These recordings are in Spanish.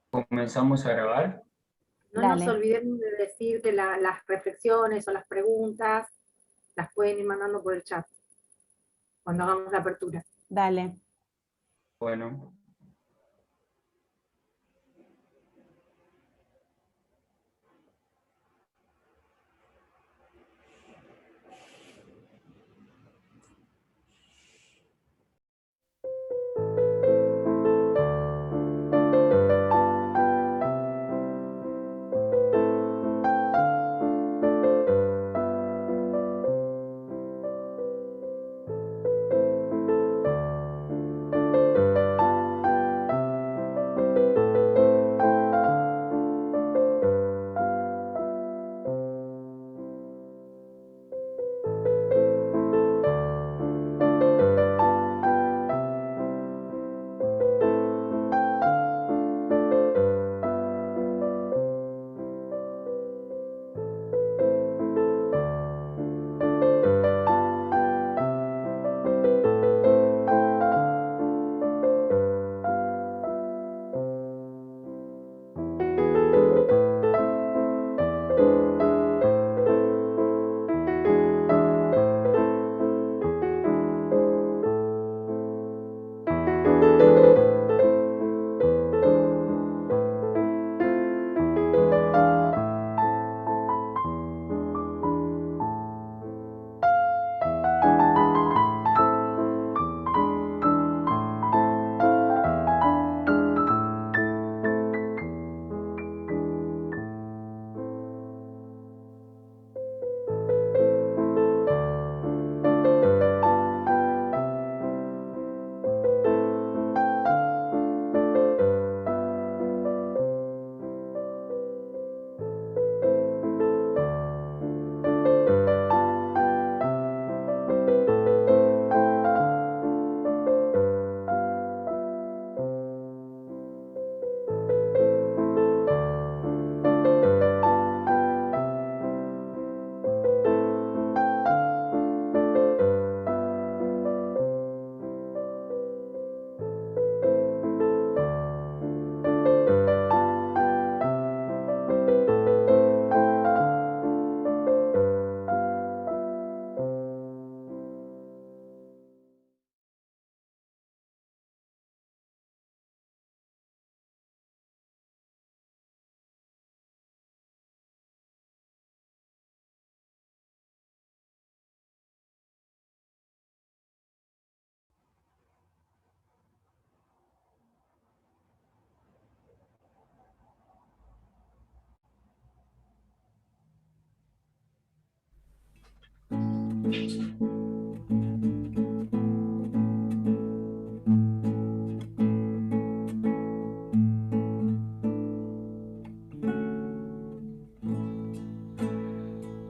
Comenzamos a grabar. No nos Dale. olvidemos de decir que las reflexiones o las preguntas las pueden ir mandando por el chat cuando hagamos la apertura. Dale. Bueno,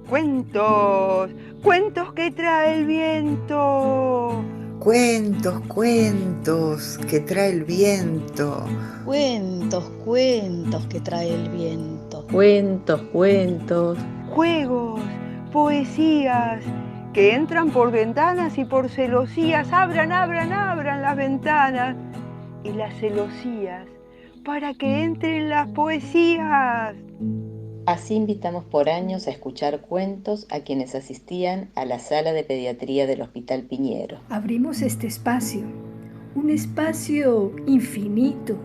Cuentos, cuentos que trae el viento. Cuentos, cuentos que trae el viento. Cuentos, cuentos que trae el viento. Cuentos, cuentos. Juegos, poesías que entran por ventanas y por celosías. Abran, abran, abran las ventanas y las celosías para que entren las poesías. Así invitamos por años a escuchar cuentos a quienes asistían a la sala de pediatría del Hospital Piñero. Abrimos este espacio, un espacio infinito,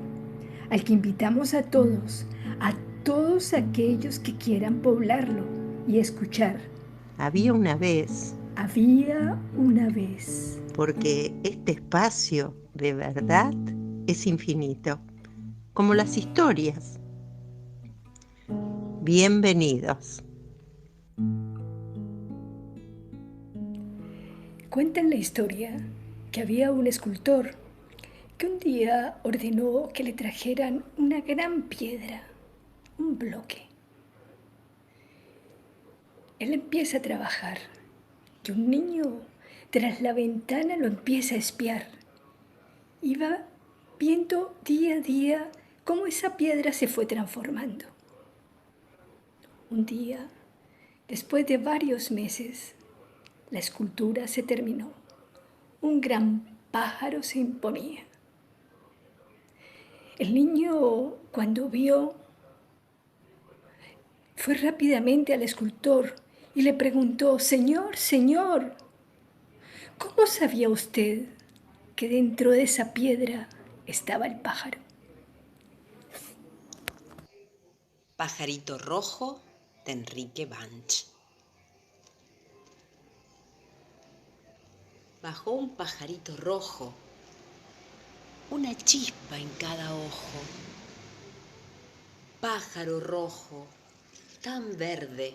al que invitamos a todos aquellos que quieran poblarlo y escuchar. Había una vez. Había una vez. Porque este espacio de verdad es infinito, como las historias. Bienvenidos. Cuentan la historia que había un escultor que un día ordenó que le trajeran una gran piedra, un bloque. Él empieza a trabajar y un niño tras la ventana lo empieza a espiar y va viendo día a día cómo esa piedra se fue transformando. Un día, después de varios meses, la escultura se terminó. Un gran pájaro se imponía. El niño Cuando vio, fue rápidamente al escultor y le preguntó: Señor, señor, ¿cómo sabía usted que dentro de esa piedra estaba el pájaro? Pajarito rojo, de Enrique Banch. Bajó un pajarito rojo, una chispa en cada ojo. Pájaro rojo, tan verde,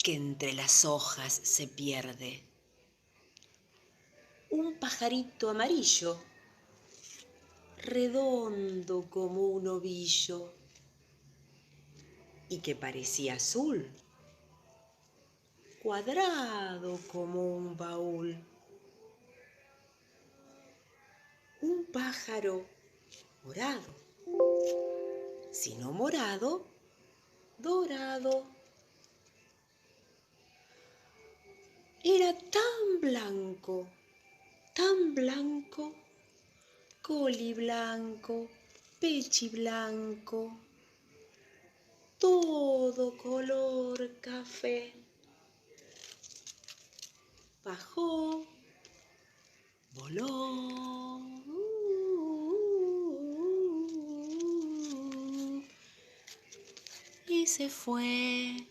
que entre las hojas se pierde. Un pajarito amarillo, redondo como un ovillo, y que parecía azul, cuadrado como un baúl. Un pájaro morado, si no morado, dorado. Era tan blanco, coli blanco, pechi blanco, todo color café. Bajó, voló, y se fue.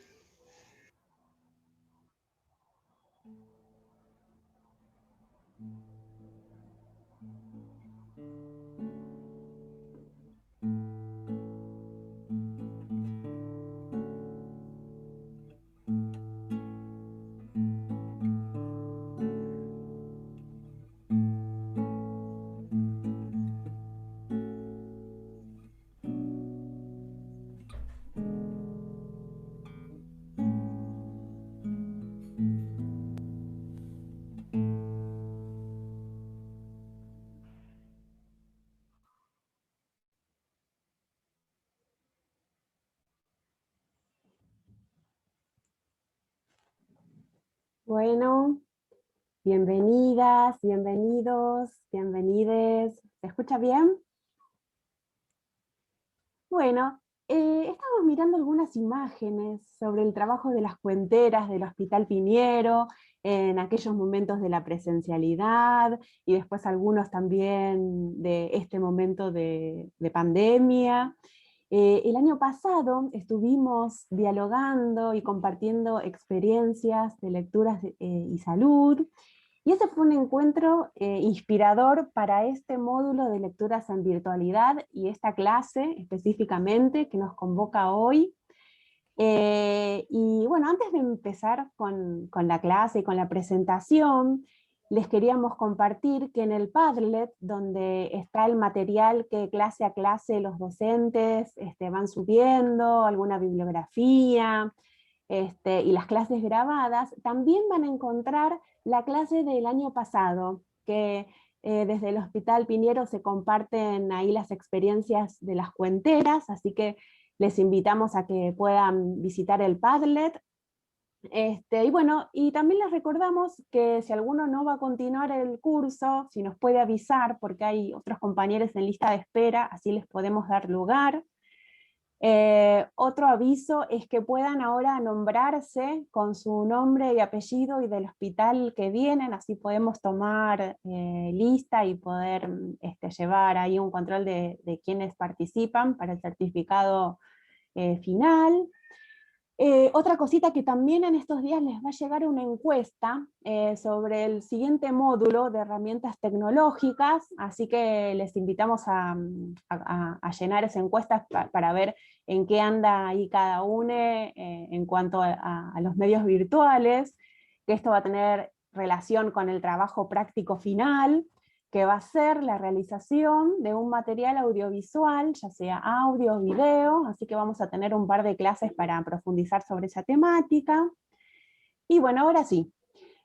Bueno, bienvenidas, bienvenidos, bienvenides. ¿Se escucha bien? Bueno, estamos mirando algunas imágenes sobre el trabajo de las cuenteras del Hospital Piñero en aquellos momentos de la presencialidad y después algunos también de este momento de pandemia. El año pasado estuvimos dialogando y compartiendo experiencias de lecturas y salud, y ese fue un encuentro inspirador para este módulo de lecturas en virtualidad y esta clase específicamente que nos convoca hoy. Y bueno, antes de empezar con la clase y con la presentación, les queríamos compartir que en el Padlet, donde está el material que clase a clase los docentes van subiendo, alguna bibliografía, y las clases grabadas, también van a encontrar la clase del año pasado, que desde el Hospital Piñero se comparten ahí las experiencias de las cuenteras, así que les invitamos a que puedan visitar el Padlet. Y bueno, y también les recordamos que si alguno no va a continuar el curso, si nos puede avisar, porque hay otros compañeros en lista de espera, así les podemos dar lugar. Otro aviso es que puedan ahora nombrarse con su nombre y apellido y del hospital que vienen, así podemos tomar lista y poder llevar ahí un control de quienes participan para el certificado final. Otra cosita que también en estos días les va a llegar una encuesta sobre el siguiente módulo de herramientas tecnológicas, así que les invitamos a llenar esa encuesta para ver en qué anda ahí cada uno en cuanto a los medios virtuales, que esto va a tener relación con el trabajo práctico final, que va a ser la realización de un material audiovisual, ya sea audio o video, así que vamos a tener un par de clases para profundizar sobre esa temática. Y bueno, ahora sí,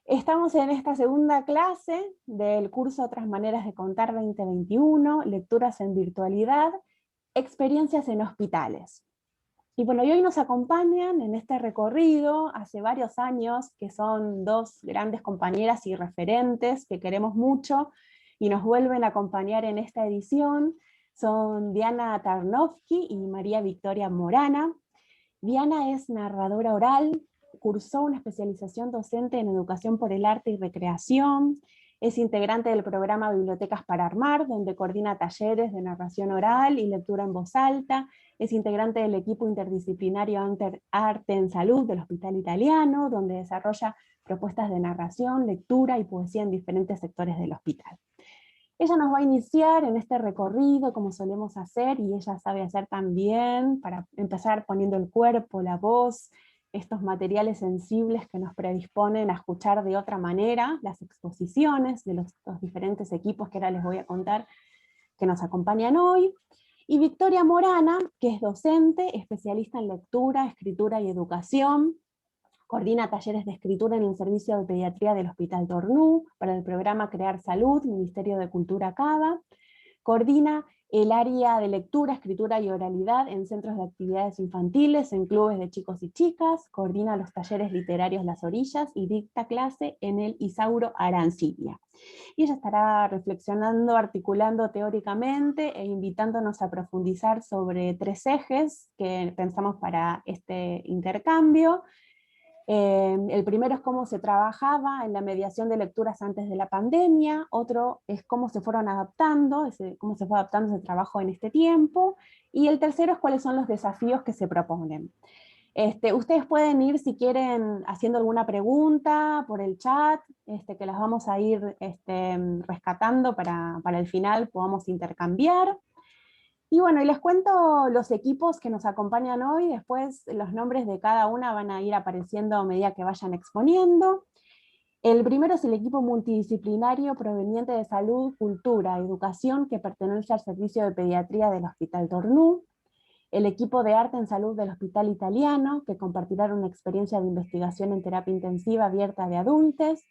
estamos en esta segunda clase del curso Otras Maneras de Contar 2021, Lecturas en Virtualidad, Experiencias en Hospitales. Y bueno, y hoy nos acompañan en este recorrido, hace varios años, que son dos grandes compañeras y referentes que queremos mucho, y nos vuelven a acompañar en esta edición. son Diana Tarnowski y María Victoria Morana. Diana es narradora oral, cursó una especialización docente en educación por el arte y recreación, es integrante del programa Bibliotecas para Armar, donde coordina talleres de narración oral y lectura en voz alta, es integrante del equipo interdisciplinario Arte en Salud del Hospital Italiano, donde desarrolla propuestas de narración, lectura y poesía en diferentes sectores del hospital. Ella nos va a iniciar en este recorrido como solemos hacer, y ella sabe hacer también, para empezar poniendo el cuerpo, la voz, estos materiales sensibles que nos predisponen a escuchar de otra manera las exposiciones de los diferentes equipos que ahora les voy a contar que nos acompañan hoy. Y Victoria Morana, que es docente, especialista en lectura, escritura y educación, coordina talleres de escritura en el Servicio de Pediatría del Hospital Tornú, para el programa Crear Salud, Ministerio de Cultura Cava, coordina el área de lectura, escritura y oralidad en centros de actividades infantiles, en clubes de chicos y chicas, coordina los talleres literarios Las Orillas y dicta clase en el Isauro Arancibia. Y ella estará reflexionando, articulando teóricamente e invitándonos a profundizar sobre 3 ejes que pensamos para este intercambio. El primero es cómo se trabajaba en la mediación de lecturas antes de la pandemia, otro es cómo se fueron adaptando, cómo se fue adaptando ese trabajo en este tiempo, y el tercero es cuáles son los desafíos que se proponen. Ustedes pueden ir, si quieren, haciendo alguna pregunta por el chat, que las vamos a ir rescatando para el final podamos intercambiar. Y bueno, y les cuento los equipos que nos acompañan hoy, después los nombres de cada una van a ir apareciendo a medida que vayan exponiendo. El primero es el equipo multidisciplinario proveniente de Salud, Cultura, Educación, que pertenece al Servicio de Pediatría del Hospital Tornú. El equipo de Arte en Salud del Hospital Italiano, que compartirán una experiencia de investigación en terapia intensiva abierta de adultos.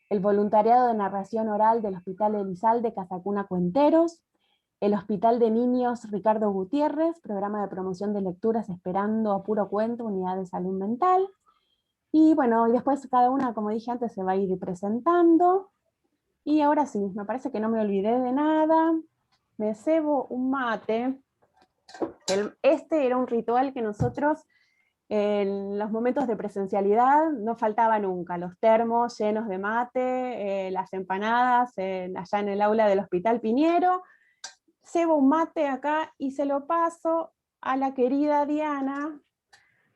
El voluntariado de narración oral del Hospital Elizalde Casacuna Cuenteros. El Hospital de Niños Ricardo Gutiérrez, programa de promoción de lecturas Esperando a Puro Cuento, unidad de salud mental. Y bueno, y después cada una, como dije antes, se va a ir presentando. Y ahora sí, me parece que no me olvidé de nada. Me cebo un mate. Este era un ritual que nosotros, en los momentos de presencialidad, no faltaba nunca. Los termos llenos de mate, las empanadas, allá en el aula del Hospital Piñero. Cebo un mate acá y se lo paso a la querida Diana.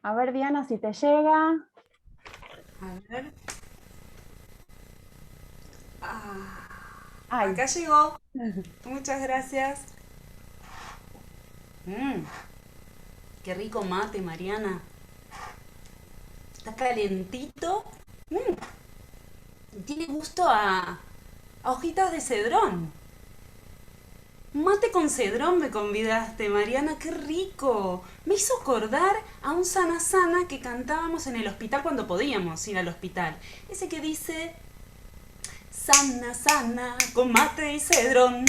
A ver, Diana, si te llega. A ver. Ay. Acá llegó. Muchas gracias. Qué rico mate, Mariana. Está calentito. Tiene gusto a hojitas de cedrón. Mate con cedrón me convidaste, Mariana, qué rico. Me hizo acordar a un Sana Sana que cantábamos en el hospital cuando podíamos ir al hospital. Ese que dice: sana, sana, con mate y cedrón.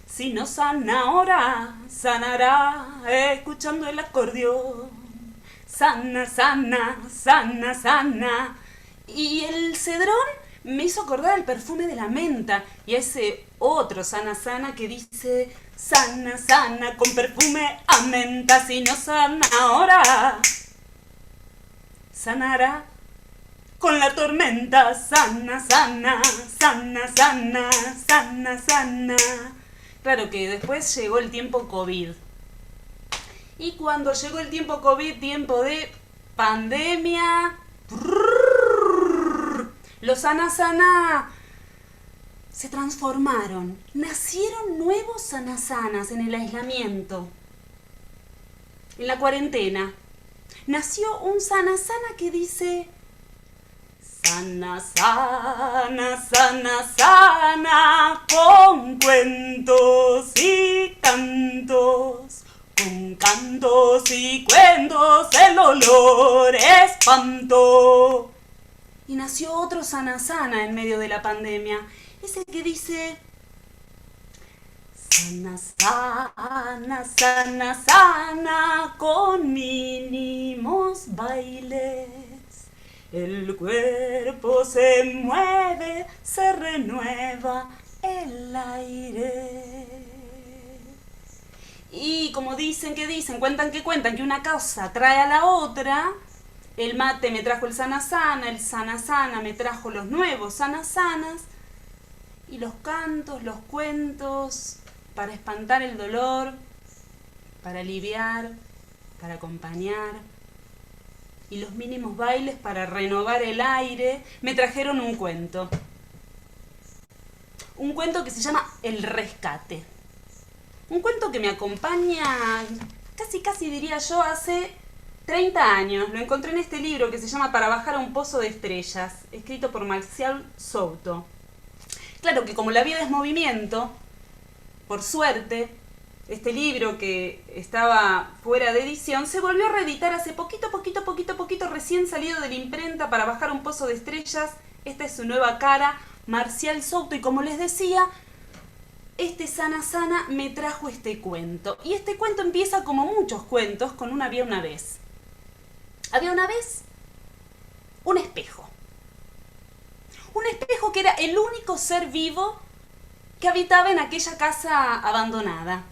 Si no sana ahora, sanará escuchando el acordeón. Sana, sana, sana, sana. Y el cedrón me hizo acordar el perfume de la menta y a ese otro Sana Sana que dice: sana, sana, con perfume a menta. Si no sana ahora, sanará con la tormenta. Sana, sana, sana, sana, sana, sana. Claro que después llegó el tiempo COVID. Y cuando llegó el tiempo COVID, tiempo de pandemia, los Sana Sana se transformaron. Nacieron nuevos Sana Sanas en el aislamiento, en la cuarentena. Nació un Sana Sana que dice: sana, sana, sana, sana, con cuentos y cantos, con cantos y cuentos, el olor espanto. Y nació otro Sana Sana en medio de la pandemia, ese que dice: sana, sana, sana, sana, con mínimos bailes. El cuerpo se mueve, se renueva el aire. Y como dicen, cuentan que una cosa trae a la otra. El mate me trajo el sana sana me trajo los nuevos sanas. Y los cantos, los cuentos, para espantar el dolor, para aliviar, para acompañar. Y los mínimos bailes para renovar el aire, me trajeron un cuento. Un cuento que se llama El Rescate. Un cuento que me acompaña casi diría yo hace 30 años. Lo encontré en este libro que se llama Para bajar a un pozo de estrellas, escrito por Marcial Souto. Claro que como la vida es movimiento, por suerte, este libro que estaba fuera de edición se volvió a reeditar hace poquito, recién salido de la imprenta Para bajar a un pozo de estrellas. Esta es su nueva cara, Marcial Souto, y como les decía, este sana me trajo este cuento. Y este cuento empieza como muchos cuentos con un había una vez. Había una vez un espejo. Un espejo que era el único ser vivo que habitaba en aquella casa abandonada.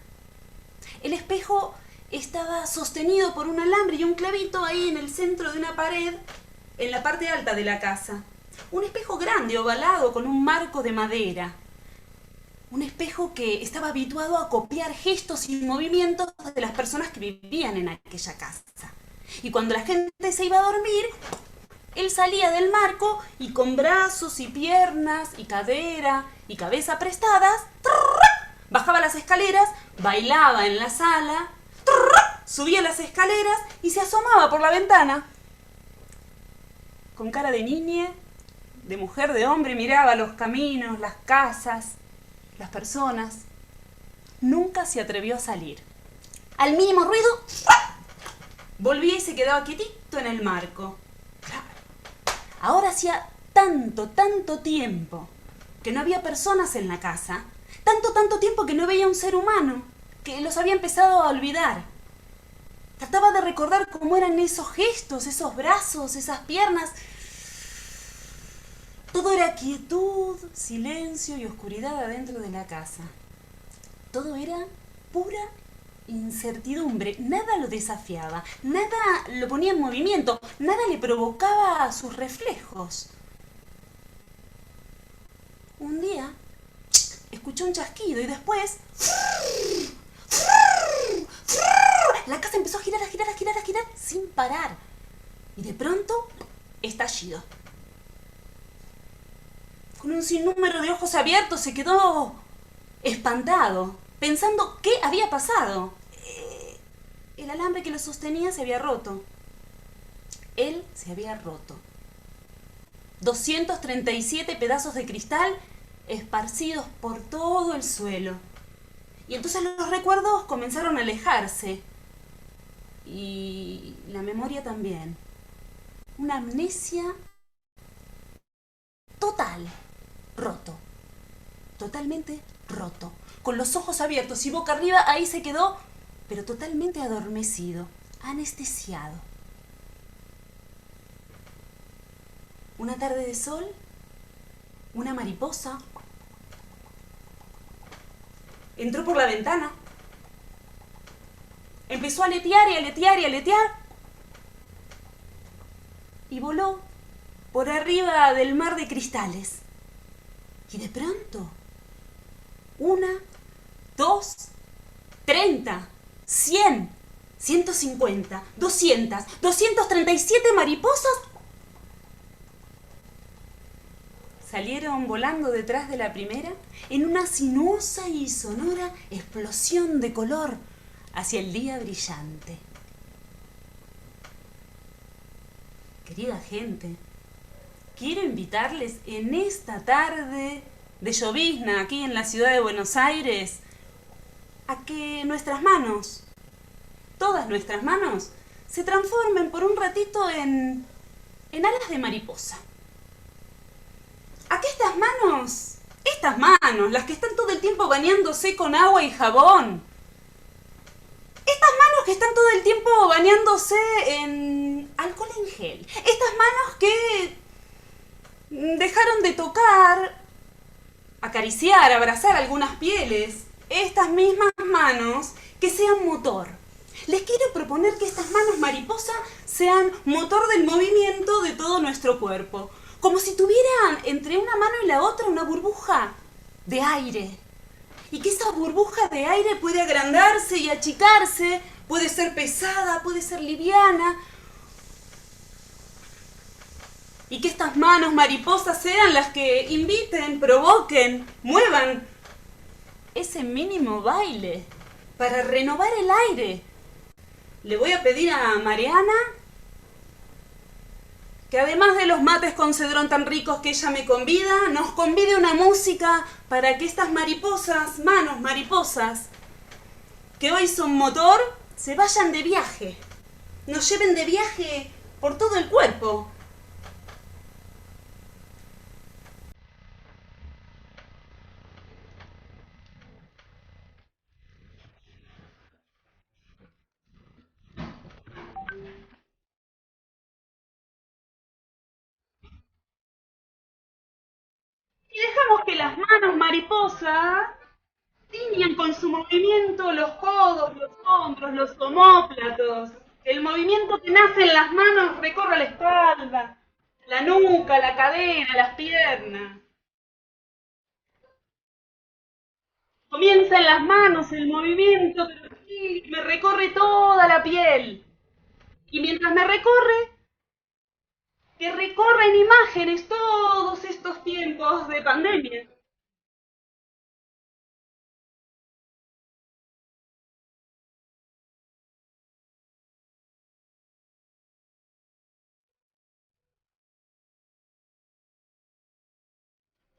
El espejo estaba sostenido por un alambre y un clavito ahí en el centro de una pared, en la parte alta de la casa. Un espejo grande, ovalado, con un marco de madera. Un espejo que estaba habituado a copiar gestos y movimientos de las personas que vivían en aquella casa. Y cuando la gente se iba a dormir, él salía del marco y con brazos y piernas y cadera y cabeza prestadas, bajaba las escaleras, bailaba en la sala, subía las escaleras y se asomaba por la ventana. Con cara de niña, de mujer, de hombre, miraba los caminos, las casas, las personas. Nunca se atrevió a salir. Al mínimo ruido, volvía y se quedaba quietito en el marco. Ahora hacía tanto tiempo que no había personas en la casa, tanto tiempo que no veía un ser humano, que los había empezado a olvidar. Trataba de recordar cómo eran esos gestos, esos brazos, esas piernas. Todo era quietud, silencio y oscuridad adentro de la casa. Todo era pura incertidumbre. Nada lo desafiaba, nada lo ponía en movimiento, nada le provocaba sus reflejos. Un día escuchó un chasquido y después la casa empezó a girar sin parar. Y de pronto, estallido. Con un sinnúmero de ojos abiertos se quedó espantado, pensando qué había pasado. El alambre que lo sostenía se había roto. Él se había roto. 237 pedazos de cristal esparcidos por todo el suelo. Y entonces los recuerdos comenzaron a alejarse. Y la memoria también. Una amnesia total. Roto. Totalmente roto. Con los ojos abiertos y boca arriba, ahí se quedó, pero totalmente adormecido, anestesiado. Una tarde de sol, una mariposa entró por la ventana. Empezó a aletear y aletear y aletear. Y voló por arriba del mar de cristales. Y de pronto, 1, 2, 30, 100, 150, 200, 237 mariposas salieron volando detrás de la primera en una sinuosa y sonora explosión de color hacia el día brillante. Querida gente, quiero invitarles en esta tarde de llovizna aquí en la ciudad de Buenos Aires a que nuestras manos, todas nuestras manos, se transformen por un ratito en alas de mariposa. ¿A qué estas manos, las que están todo el tiempo bañándose con agua y jabón, estas manos que están todo el tiempo bañándose en alcohol en gel, estas manos que dejaron de tocar, acariciar, abrazar algunas pieles, estas mismas manos que sean motor. Les quiero proponer que estas manos mariposa sean motor del movimiento de todo nuestro cuerpo. Como si tuvieran entre una mano y la otra una burbuja de aire. Y que esa burbuja de aire puede agrandarse y achicarse, puede ser pesada, puede ser liviana. Y que estas manos mariposas sean las que inviten, provoquen, muevan ese mínimo baile para renovar el aire. Le voy a pedir a Mariana que además de los mates con cedrón tan ricos que ella me convida, nos convide una música para que estas mariposas, manos mariposas, que hoy son motor, se vayan de viaje. Nos lleven de viaje por todo el cuerpo. Y dejamos que las manos mariposa tiñan con su movimiento los codos, los hombros, los omóplatos. El movimiento que nace en las manos recorre la espalda, la nuca, la cadera, las piernas. Comienza en las manos el movimiento, pero sí, me recorre toda la piel. Y mientras me recorre, que recorren imágenes todos estos tiempos de pandemia.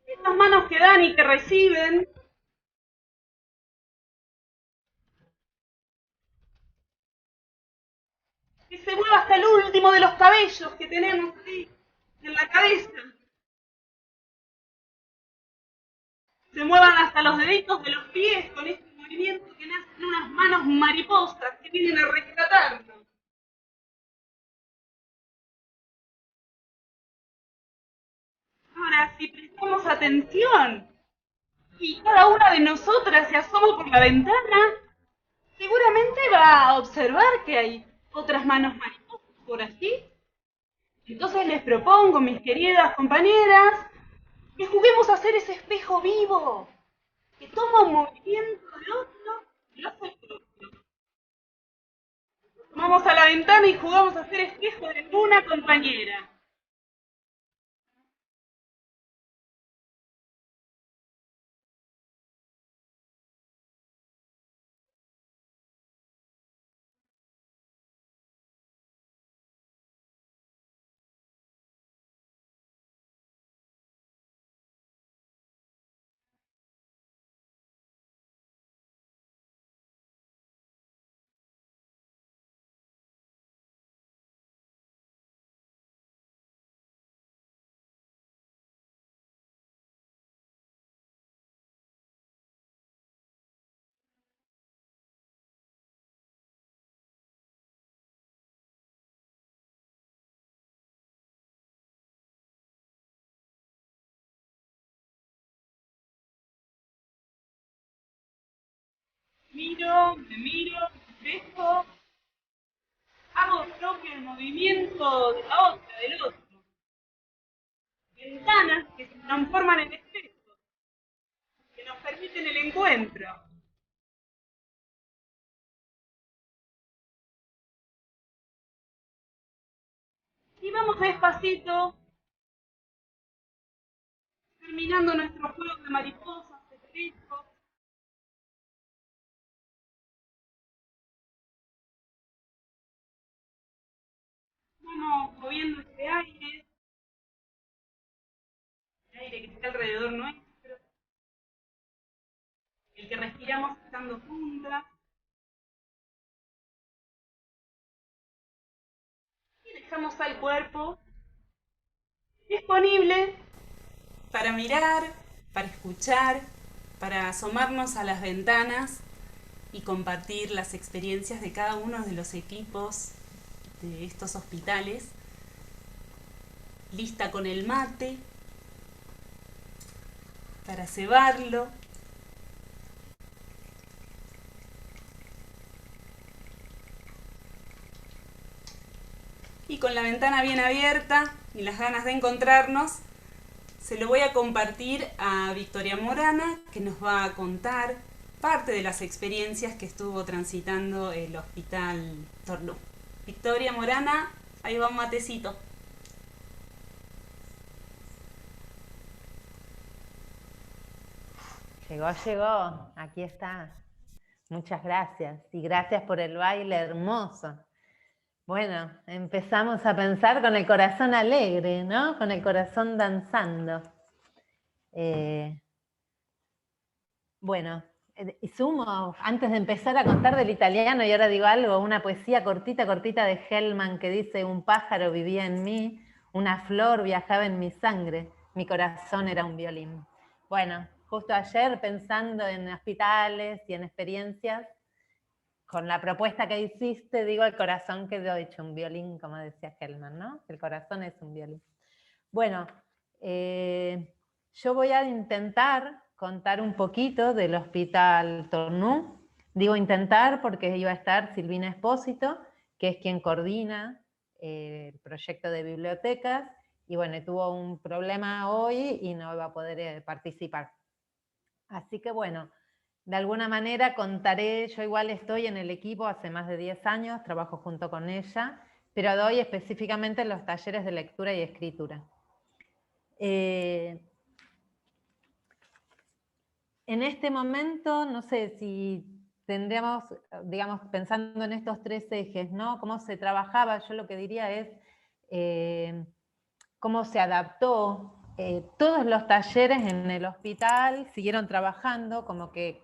Estas manos que dan y que reciben. Que se mueva hasta el último de los cabellos que tenemos ahí en la cabeza. Se muevan hasta los deditos de los pies con este movimiento que nacen unas manos mariposas que vienen a rescatarnos. Ahora, si prestamos atención y cada una de nosotras se asoma por la ventana, seguramente va a observar que hay otras manos mariposas por allí. Entonces les propongo, mis queridas compañeras, que juguemos a hacer ese espejo vivo, que toma un movimiento del otro y lo hace el otro. Vamos a la ventana y jugamos a hacer espejo de una compañera. Miro, me miro, espejo, hago propio el movimiento de la otra, del otro. Ventanas que se transforman en espejos, que nos permiten el encuentro. Y vamos despacito, terminando nuestro juego de mariposas, espejos. Vamos moviendo este aire, el aire que está alrededor nuestro, el que respiramos estando juntas. Y dejamos al cuerpo disponible para mirar, para escuchar, para asomarnos a las ventanas y compartir las experiencias de cada uno de los equipos de estos hospitales. Lista con el mate para cebarlo. y con la ventana bien abierta y las ganas de encontrarnos, se lo voy a compartir a Victoria Morana, que nos va a contar parte de las experiencias que estuvo transitando el Hospital Tornú. Victoria Morana, ahí va un matecito. Llegó, aquí está. Muchas gracias y gracias por el baile hermoso. Bueno, empezamos a pensar con el corazón alegre, ¿no? Con el corazón danzando. Bueno, y sumo, antes de empezar a contar del italiano, y ahora digo algo, una poesía cortita de Hellman que dice: un pájaro vivía en mí, una flor viajaba en mi sangre, mi corazón era un violín. Bueno, justo ayer pensando en hospitales y en experiencias, con la propuesta que hiciste, digo, el corazón quedó hecho un violín, como decía Hellman, ¿no? El corazón es un violín. Bueno, yo voy a intentar contar un poquito del Hospital Tornú. Digo intentar porque iba a estar Silvina Espósito, que es quien coordina el proyecto de bibliotecas, y bueno, tuvo un problema hoy y no va a poder participar. Así que bueno, de alguna manera contaré, yo igual estoy en el equipo hace más de 10 años, trabajo junto con ella, pero doy específicamente los talleres de lectura y escritura. En este momento, no sé si tendríamos, digamos, pensando en estos 3 ejes, ¿no? Cómo se trabajaba, yo lo que diría es cómo se adaptó. Todos los talleres en el hospital siguieron trabajando, como que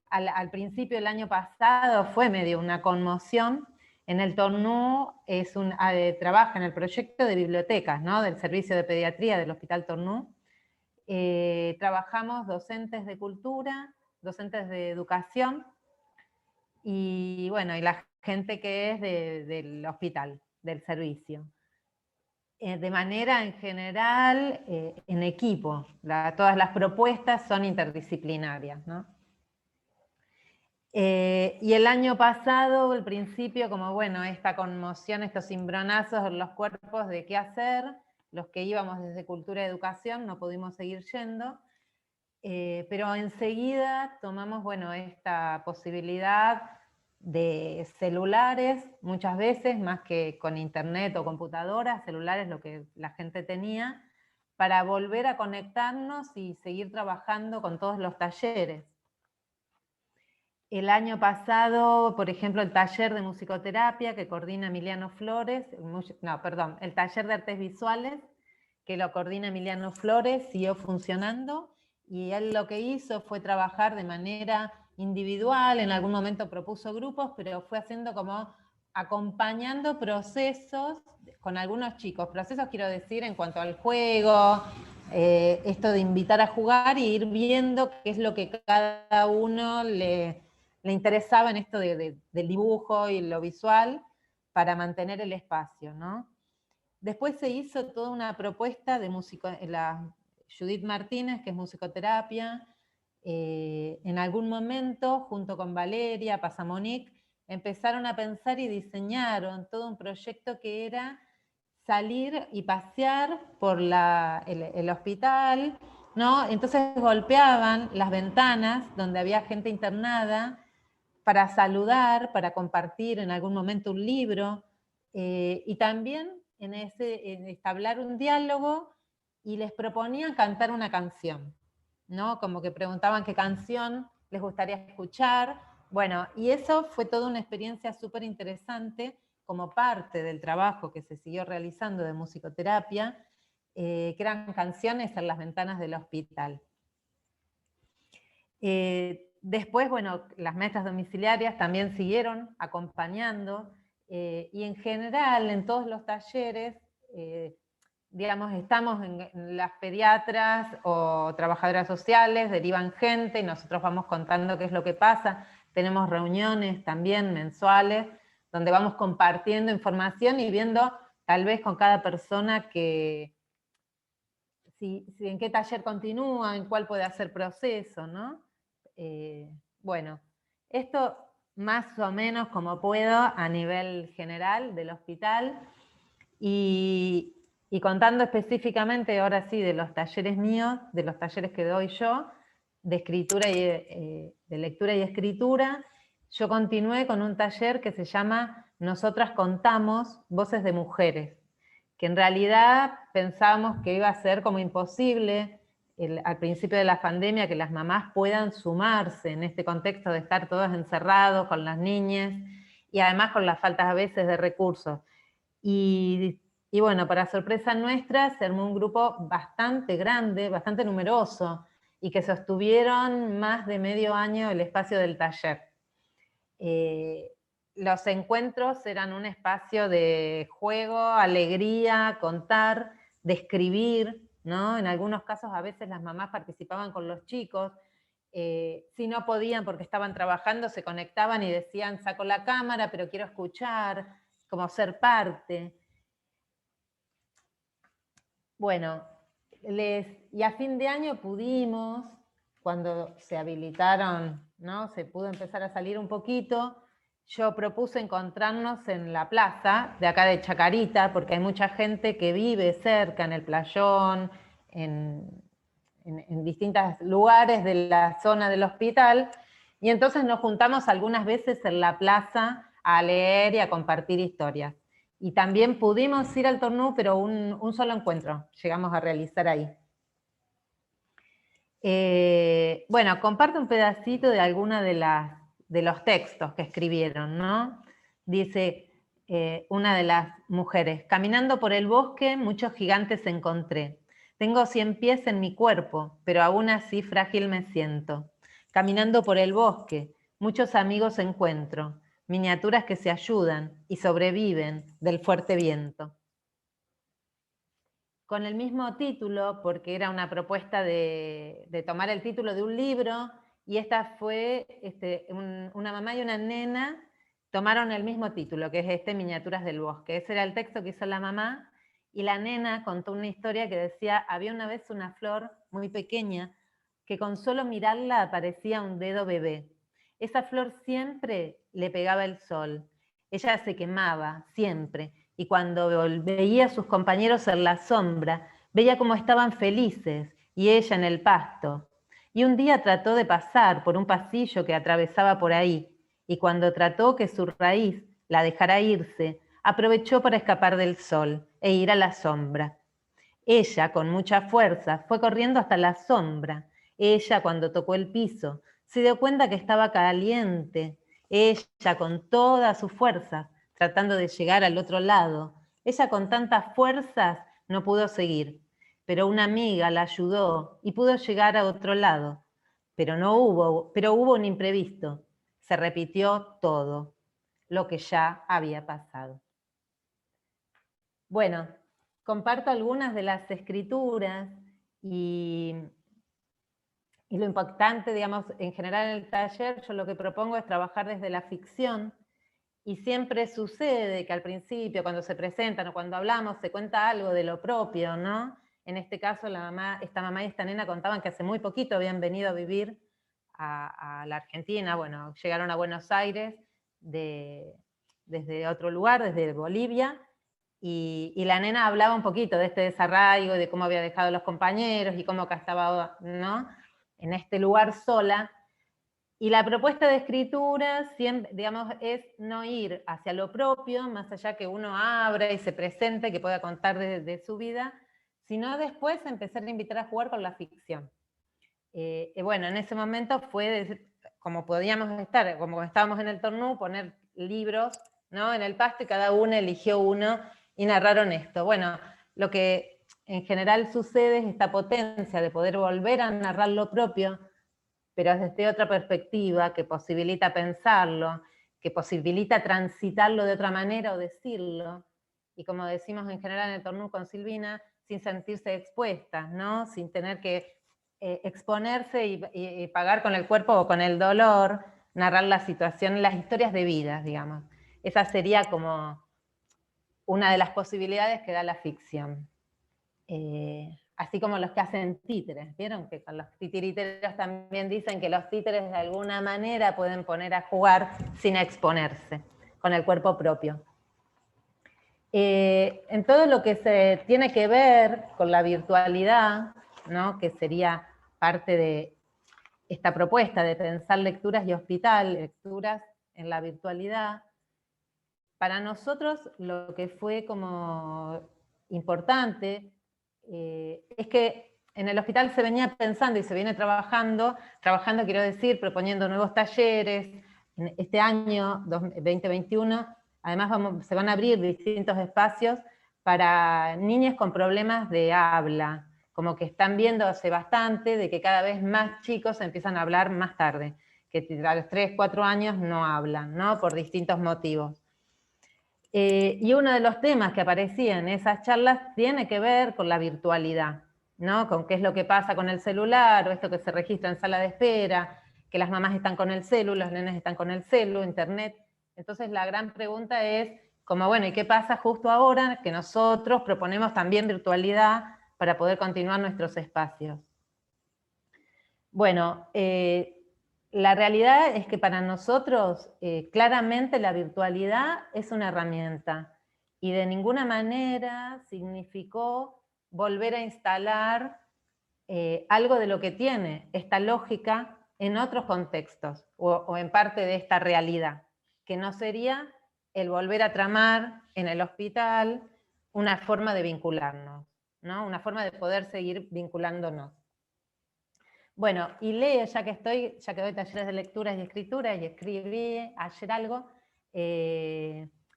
al principio del año pasado fue medio una conmoción. En el Tornú trabaja en el proyecto de bibliotecas, ¿no? Del servicio de pediatría del Hospital Tornú. Trabajamos docentes de cultura, docentes de educación y bueno, y la gente que es del hospital, del servicio. De manera en general, en equipo. Todas las propuestas son interdisciplinarias, ¿no? Y el año pasado, al principio, como bueno, esta conmoción, estos cimbronazos en los cuerpos de qué hacer, los que íbamos desde Cultura y Educación no pudimos seguir yendo, pero enseguida tomamos, bueno, esta posibilidad de celulares, muchas veces, más que con internet o computadoras, celulares, lo que la gente tenía, para volver a conectarnos y seguir trabajando con todos los talleres. El año pasado, por ejemplo, el taller de musicoterapia que coordina Emiliano Flores, el taller de artes visuales que lo coordina Emiliano Flores, siguió funcionando, y él lo que hizo fue trabajar de manera individual, en algún momento propuso grupos, pero fue haciendo como acompañando procesos con algunos chicos. Procesos quiero decir en cuanto al juego, esto de invitar a jugar y ir viendo qué es lo que cada uno le interesaba en esto del dibujo y lo visual para mantener el espacio, ¿no? Después se hizo toda una propuesta de Judith Martínez, que es musicoterapia. En algún momento, junto con Valeria Pasamonic, empezaron a pensar y diseñaron todo un proyecto que era salir y pasear por el hospital, ¿no? Entonces golpeaban las ventanas donde había gente internada para saludar, para compartir en algún momento un libro, y también en establecer un diálogo, y les proponían cantar una canción, ¿no? Como que preguntaban qué canción les gustaría escuchar. Bueno, y eso fue toda una experiencia súper interesante como parte del trabajo que se siguió realizando de musicoterapia, que eran canciones en las ventanas del hospital. Después, bueno, las maestras domiciliarias también siguieron acompañando, y en general en todos los talleres, digamos, estamos en las pediatras o trabajadoras sociales, derivan gente y nosotros vamos contando qué es lo que pasa. Tenemos reuniones también mensuales donde vamos compartiendo información y viendo tal vez con cada persona si en qué taller continúa, en cuál puede hacer proceso, ¿no? Bueno, esto más o menos como puedo a nivel general del hospital. Y contando específicamente, ahora sí, de los talleres míos, de los talleres que doy yo, de escritura de lectura y escritura, yo continué con un taller que se llama Nosotras Contamos, Voces de Mujeres, que en realidad pensábamos que iba a ser como imposible al principio de la pandemia que las mamás puedan sumarse en este contexto de estar todos encerrados con las niñas y además con las faltas a veces de recursos. Y bueno, para sorpresa nuestra, se armó un grupo bastante grande, bastante numeroso, y que sostuvieron más de medio año el espacio del taller. Los encuentros eran un espacio de juego, alegría, contar, de escribir, ¿no? En algunos casos a veces las mamás participaban con los chicos, si no podían porque estaban trabajando, se conectaban y decían, saco la cámara, pero quiero escuchar, como ser parte. Bueno, y a fin de año pudimos, cuando se habilitaron, ¿no? Se pudo empezar a salir un poquito, yo propuse encontrarnos en la plaza de acá de Chacarita, porque hay mucha gente que vive cerca, en el Playón, en distintos lugares de la zona del hospital, y entonces nos juntamos algunas veces en la plaza a leer y a compartir historias. Y también pudimos ir al Tornú, pero un solo encuentro llegamos a realizar ahí. Bueno, comparto un pedacito de alguna de los textos que escribieron, ¿no? Dice una de las mujeres, caminando por el bosque muchos gigantes encontré. Tengo 100 pies en mi cuerpo, pero aún así frágil me siento. Caminando por el bosque, muchos amigos encuentro, miniaturas que se ayudan y sobreviven del fuerte viento. Con el mismo título, porque era una propuesta de tomar el título de un libro, y esta fue una mamá y una nena tomaron el mismo título, que es Miniaturas del Bosque. Ese era el texto que hizo la mamá, y la nena contó una historia que decía, había una vez una flor muy pequeña, que con solo mirarla parecía un dedo bebé. Esa flor siempre le pegaba el sol. Ella se quemaba, siempre, y cuando veía a sus compañeros en la sombra, veía cómo estaban felices, y ella en el pasto. Y un día trató de pasar por un pasillo que atravesaba por ahí, y cuando trató que su raíz la dejara irse, aprovechó para escapar del sol e ir a la sombra. Ella, con mucha fuerza, fue corriendo hasta la sombra. Ella, cuando tocó el piso, se dio cuenta que estaba caliente. Ella, con todas sus fuerzas, tratando de llegar al otro lado. Ella, con tantas fuerzas, no pudo seguir, pero una amiga la ayudó y pudo llegar a otro lado. Pero hubo un imprevisto. Se repitió todo, lo que ya había pasado. Bueno, comparto algunas de las escrituras y lo importante, digamos, en general en el taller, yo lo que propongo es trabajar desde la ficción, y siempre sucede que al principio, cuando se presentan o cuando hablamos, se cuenta algo de lo propio, ¿no? En este caso, esta mamá y esta nena contaban que hace muy poquito habían venido a vivir a la Argentina, bueno, llegaron a Buenos Aires desde otro lugar, desde Bolivia, y la nena hablaba un poquito de este desarraigo, de cómo había dejado a los compañeros y cómo acá estaba, ¿no?, en este lugar sola. Y la propuesta de escritura, siempre, digamos, es no ir hacia lo propio, más allá que uno abra y se presente, que pueda contar de su vida, sino después empezar a invitar a jugar con la ficción. Bueno, en ese momento fue como podíamos estar, como estábamos en el Tornú, poner libros, ¿no?, en el pasto, y cada uno eligió uno y narraron esto. Bueno, lo que en general sucede es esta potencia de poder volver a narrar lo propio, pero desde otra perspectiva que posibilita pensarlo, que posibilita transitarlo de otra manera o decirlo, y como decimos en general en el Tornú con Silvina, sin sentirse expuestas, ¿no?, sin tener que exponerse y pagar con el cuerpo o con el dolor, narrar la situación, las historias de vidas, digamos. Esa sería como una de las posibilidades que da la ficción. Así como los que hacen títeres, ¿vieron? Que con los titiriteros también dicen que los títeres de alguna manera pueden poner a jugar sin exponerse, con el cuerpo propio. En todo lo que se tiene que ver con la virtualidad, ¿no? Que sería parte de esta propuesta de pensar lecturas y hospital, lecturas en la virtualidad, para nosotros lo que fue como importante es que en el hospital se venía pensando y se viene trabajando quiero decir, proponiendo nuevos talleres. En este año 2021, además se van a abrir distintos espacios para niñas con problemas de habla, como que están viendo hace bastante de que cada vez más chicos empiezan a hablar más tarde, que a los 3, 4 años no hablan, ¿no? Por distintos motivos. Y uno de los temas que aparecía en esas charlas tiene que ver con la virtualidad, ¿no? Con qué es lo que pasa con el celular, o esto que se registra en sala de espera, que las mamás están con el celu, los nenes están con el celu, internet. Entonces la gran pregunta es, como bueno, ¿y qué pasa justo ahora que nosotros proponemos también virtualidad para poder continuar nuestros espacios? Bueno, la realidad es que para nosotros, claramente la virtualidad es una herramienta y de ninguna manera significó volver a instalar algo de lo que tiene esta lógica en otros contextos o en parte de esta realidad, que no sería el volver a tramar en el hospital una forma de vincularnos, ¿no? Una forma de poder seguir vinculándonos. Bueno, y leo, ya que doy talleres de lectura y escritura, y escribí ayer algo,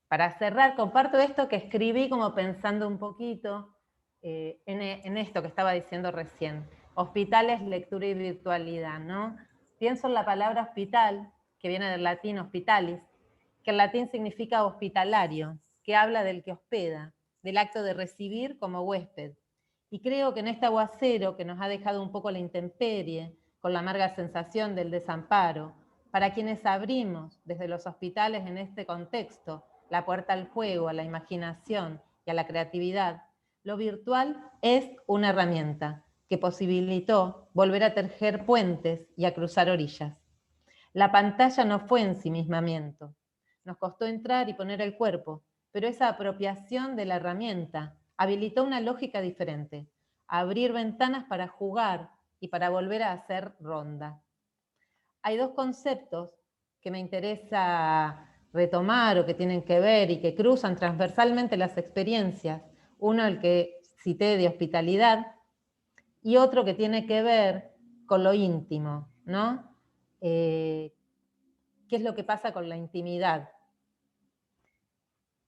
para cerrar, comparto esto que escribí como pensando un poquito en esto que estaba diciendo recién. Hospitales, lectura y virtualidad, ¿no? Pienso en la palabra hospital, que viene del latín hospitalis, que en latín significa hospitalario, que habla del que hospeda, del acto de recibir como huésped. Y creo que en este aguacero que nos ha dejado un poco la intemperie, con la amarga sensación del desamparo, para quienes abrimos desde los hospitales en este contexto la puerta al juego, a la imaginación y a la creatividad, lo virtual es una herramienta que posibilitó volver a tejer puentes y a cruzar orillas. La pantalla no fue ensimismamiento. Nos costó entrar y poner el cuerpo, pero esa apropiación de la herramienta habilitó una lógica diferente, abrir ventanas para jugar y para volver a hacer ronda. Hay dos conceptos que me interesa retomar o que tienen que ver y que cruzan transversalmente las experiencias. Uno, el que cité de hospitalidad, y otro que tiene que ver con lo íntimo, ¿no? ¿Qué es lo que pasa con la intimidad?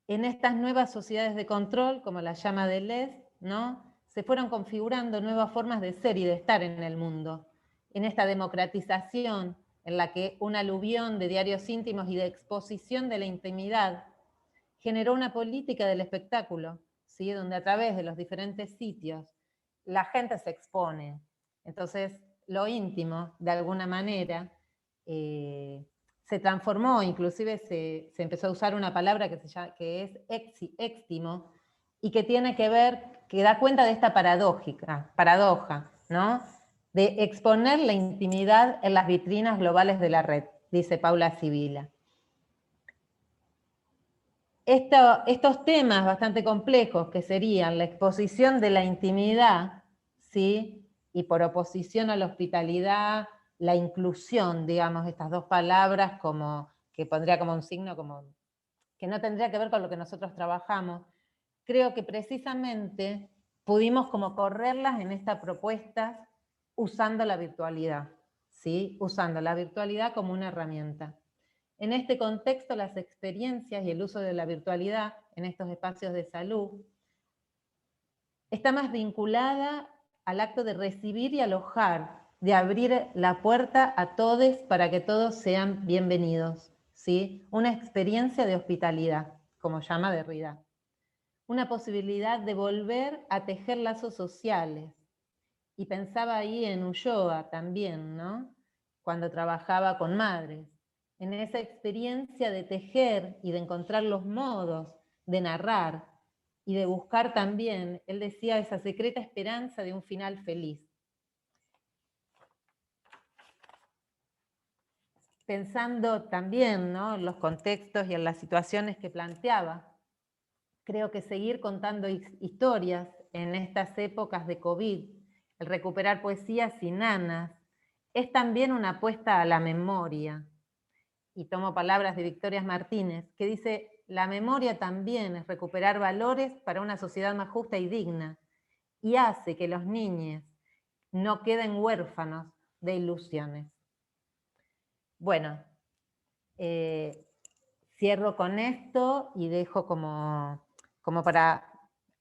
En estas nuevas sociedades de control, como la llama Deleuze, ¿no? Se fueron configurando nuevas formas de ser y de estar en el mundo. En esta democratización, en la que un aluvión de diarios íntimos y de exposición de la intimidad generó una política del espectáculo, ¿sí? Donde a través de los diferentes sitios la gente se expone. Entonces, lo íntimo, de alguna manera, se transformó, inclusive se empezó a usar una palabra que es éxtimo, y que tiene que ver, que da cuenta de esta paradoja, ¿no? De exponer la intimidad en las vitrinas globales de la red, dice Paula Sibila. Estos temas bastante complejos, que serían la exposición de la intimidad, ¿sí? Y por oposición a la hospitalidad, la inclusión, digamos, estas dos palabras como que pondría como un signo como que no tendría que ver con lo que nosotros trabajamos, creo que precisamente pudimos como correrlas en esta propuesta usando la virtualidad, ¿sí? Usando la virtualidad como una herramienta. En este contexto, las experiencias y el uso de la virtualidad en estos espacios de salud está más vinculada al acto de recibir y alojar, de abrir la puerta a todos para que todos sean bienvenidos, ¿sí? Una experiencia de hospitalidad, como llama Derrida. Una posibilidad de volver a tejer lazos sociales. Y pensaba ahí en Ulloa también, ¿no? Cuando trabajaba con madres, en esa experiencia de tejer y de encontrar los modos de narrar y de buscar también, él decía, esa secreta esperanza de un final feliz. Pensando también, ¿no?, en los contextos y en las situaciones que planteaba, creo que seguir contando historias en estas épocas de COVID, el recuperar poesías y nanas, es también una apuesta a la memoria. Y tomo palabras de Victoria Martínez, que dice: la memoria también es recuperar valores para una sociedad más justa y digna, y hace que los niños no queden huérfanos de ilusiones. Bueno, cierro con esto y dejo como para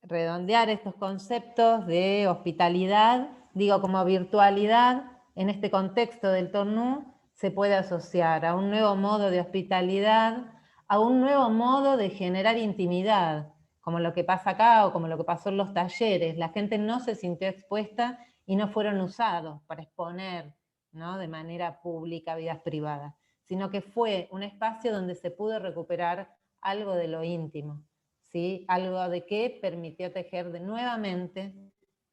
redondear estos conceptos de hospitalidad, digo, como virtualidad en este contexto del Tornú se puede asociar a un nuevo modo de hospitalidad, a un nuevo modo de generar intimidad, como lo que pasa acá o como lo que pasó en los talleres. La gente no se sintió expuesta y no fueron usados para exponer, ¿no?, de manera pública vidas privadas, sino que fue un espacio donde se pudo recuperar algo de lo íntimo, ¿sí? Algo de que permitió tejer nuevamente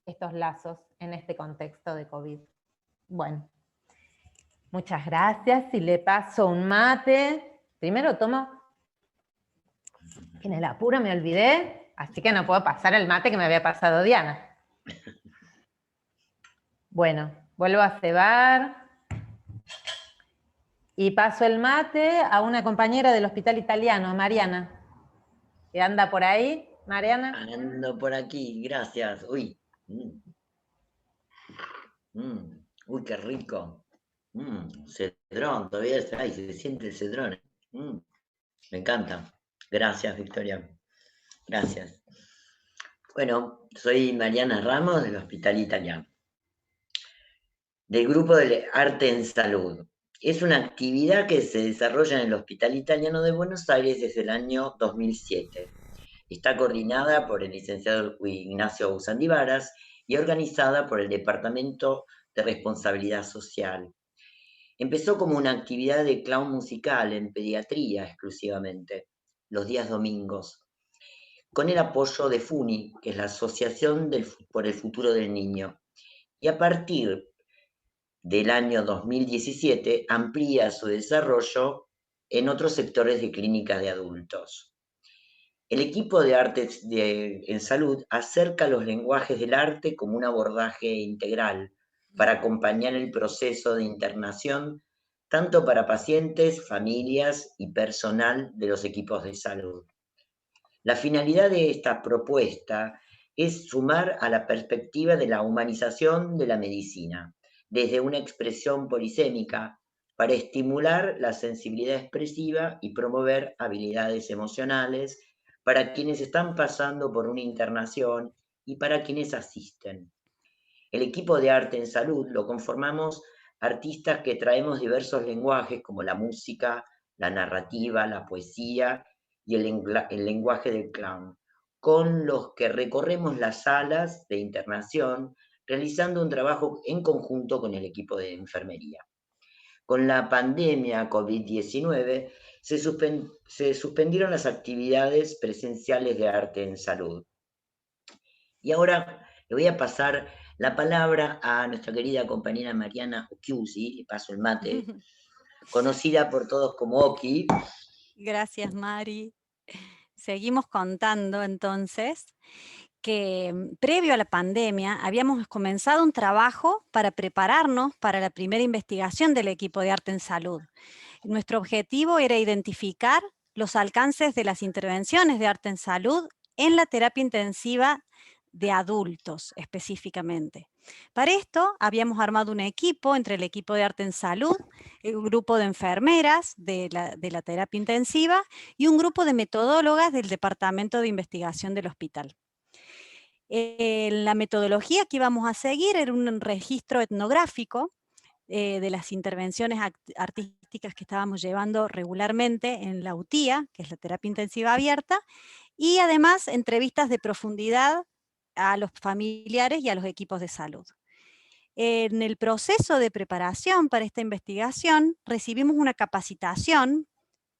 estos lazos en este contexto de COVID. Bueno, muchas gracias y le paso un mate. Primero tomo, que en el apuro me olvidé, así que no puedo pasar el mate que me había pasado Diana. Bueno, vuelvo a cebar y paso el mate a una compañera del Hospital Italiano, a Mariana, que anda por ahí. Mariana. Ando por aquí, gracias. Uy. Uy, qué rico. Cedrón, todavía está ahí, se siente el cedrón. Me encanta. Gracias, Victoria. Gracias. Bueno, soy Mariana Ramos del Hospital Italiano, del grupo de Arte en Salud. Es una actividad que se desarrolla en el Hospital Italiano de Buenos Aires desde el año 2007. Está coordinada por el licenciado Ignacio Usandivaras y organizada por el Departamento de Responsabilidad Social. Empezó como una actividad de clown musical en pediatría exclusivamente, los días domingos, con el apoyo de FUNI, que es la Asociación por el Futuro del Niño. Y a partir del año 2017 amplía su desarrollo en otros sectores de clínica de adultos. El equipo de arte en salud acerca los lenguajes del arte como un abordaje integral para acompañar el proceso de internación, tanto para pacientes, familias y personal de los equipos de salud. La finalidad de esta propuesta es sumar a la perspectiva de la humanización de la medicina, desde una expresión polisémica, para estimular la sensibilidad expresiva y promover habilidades emocionales para quienes están pasando por una internación y para quienes asisten. El equipo de arte en salud lo conformamos artistas que traemos diversos lenguajes como la música, la narrativa, la poesía y el lenguaje del clown, con los que recorremos las salas de internación realizando un trabajo en conjunto con el equipo de enfermería. Con la pandemia COVID-19 se suspendieron las actividades presenciales de arte en salud. Y ahora le voy a pasar la palabra a nuestra querida compañera Mariana Occhiusi, le paso el mate, conocida por todos como Oki. Gracias, Mari. Seguimos contando entonces que previo a la pandemia habíamos comenzado un trabajo para prepararnos para la primera investigación del equipo de arte en salud. Nuestro objetivo era identificar los alcances de las intervenciones de arte en salud en la terapia intensiva de adultos específicamente. Para esto habíamos armado un equipo entre el equipo de arte en salud, un grupo de enfermeras de la terapia intensiva y un grupo de metodólogas del Departamento de Investigación del hospital. La metodología que íbamos a seguir era un registro etnográfico de las intervenciones artísticas que estábamos llevando regularmente en la UTIA, que es la terapia intensiva abierta, y además entrevistas de profundidad a los familiares y a los equipos de salud. En el proceso de preparación para esta investigación recibimos una capacitación,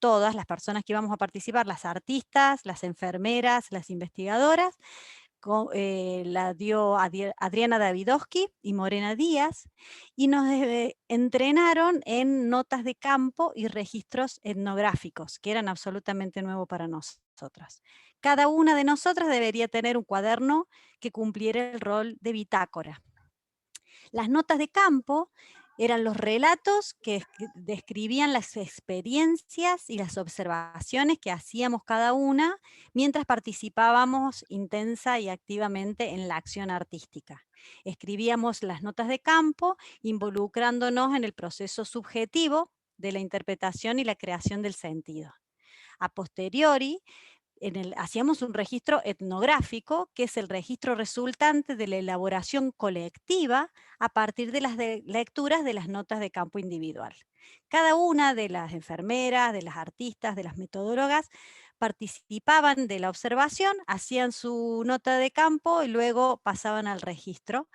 todas las personas que íbamos a participar, las artistas, las enfermeras, las investigadoras, la dio Adriana Davidovsky y Morena Díaz, y nos entrenaron en notas de campo y registros etnográficos, que eran absolutamente nuevos para nosotras. Cada una de nosotras debería tener un cuaderno que cumpliera el rol de bitácora. Las notas de campo eran los relatos que describían las experiencias y las observaciones que hacíamos cada una mientras participábamos intensa y activamente en la acción artística. Escribíamos las notas de campo involucrándonos en el proceso subjetivo de la interpretación y la creación del sentido. A posteriori, hacíamos un registro etnográfico, que es el registro resultante de la elaboración colectiva a partir de las lecturas de las notas de campo individual. Cada una de las enfermeras, de las artistas, de las metodólogas, participaban de la observación, hacían su nota de campo y luego pasaban al registro.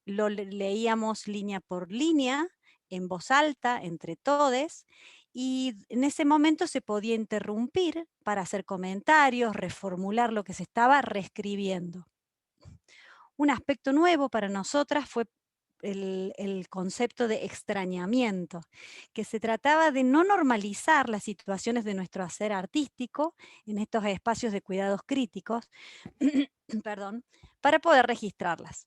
Lo leíamos línea por línea, en voz alta, entre todes, y en ese momento se podía interrumpir para hacer comentarios, reformular lo que se estaba reescribiendo. Un aspecto nuevo para nosotras fue el concepto de extrañamiento, que se trataba de no normalizar las situaciones de nuestro hacer artístico en estos espacios de cuidados críticos, perdón, para poder registrarlas.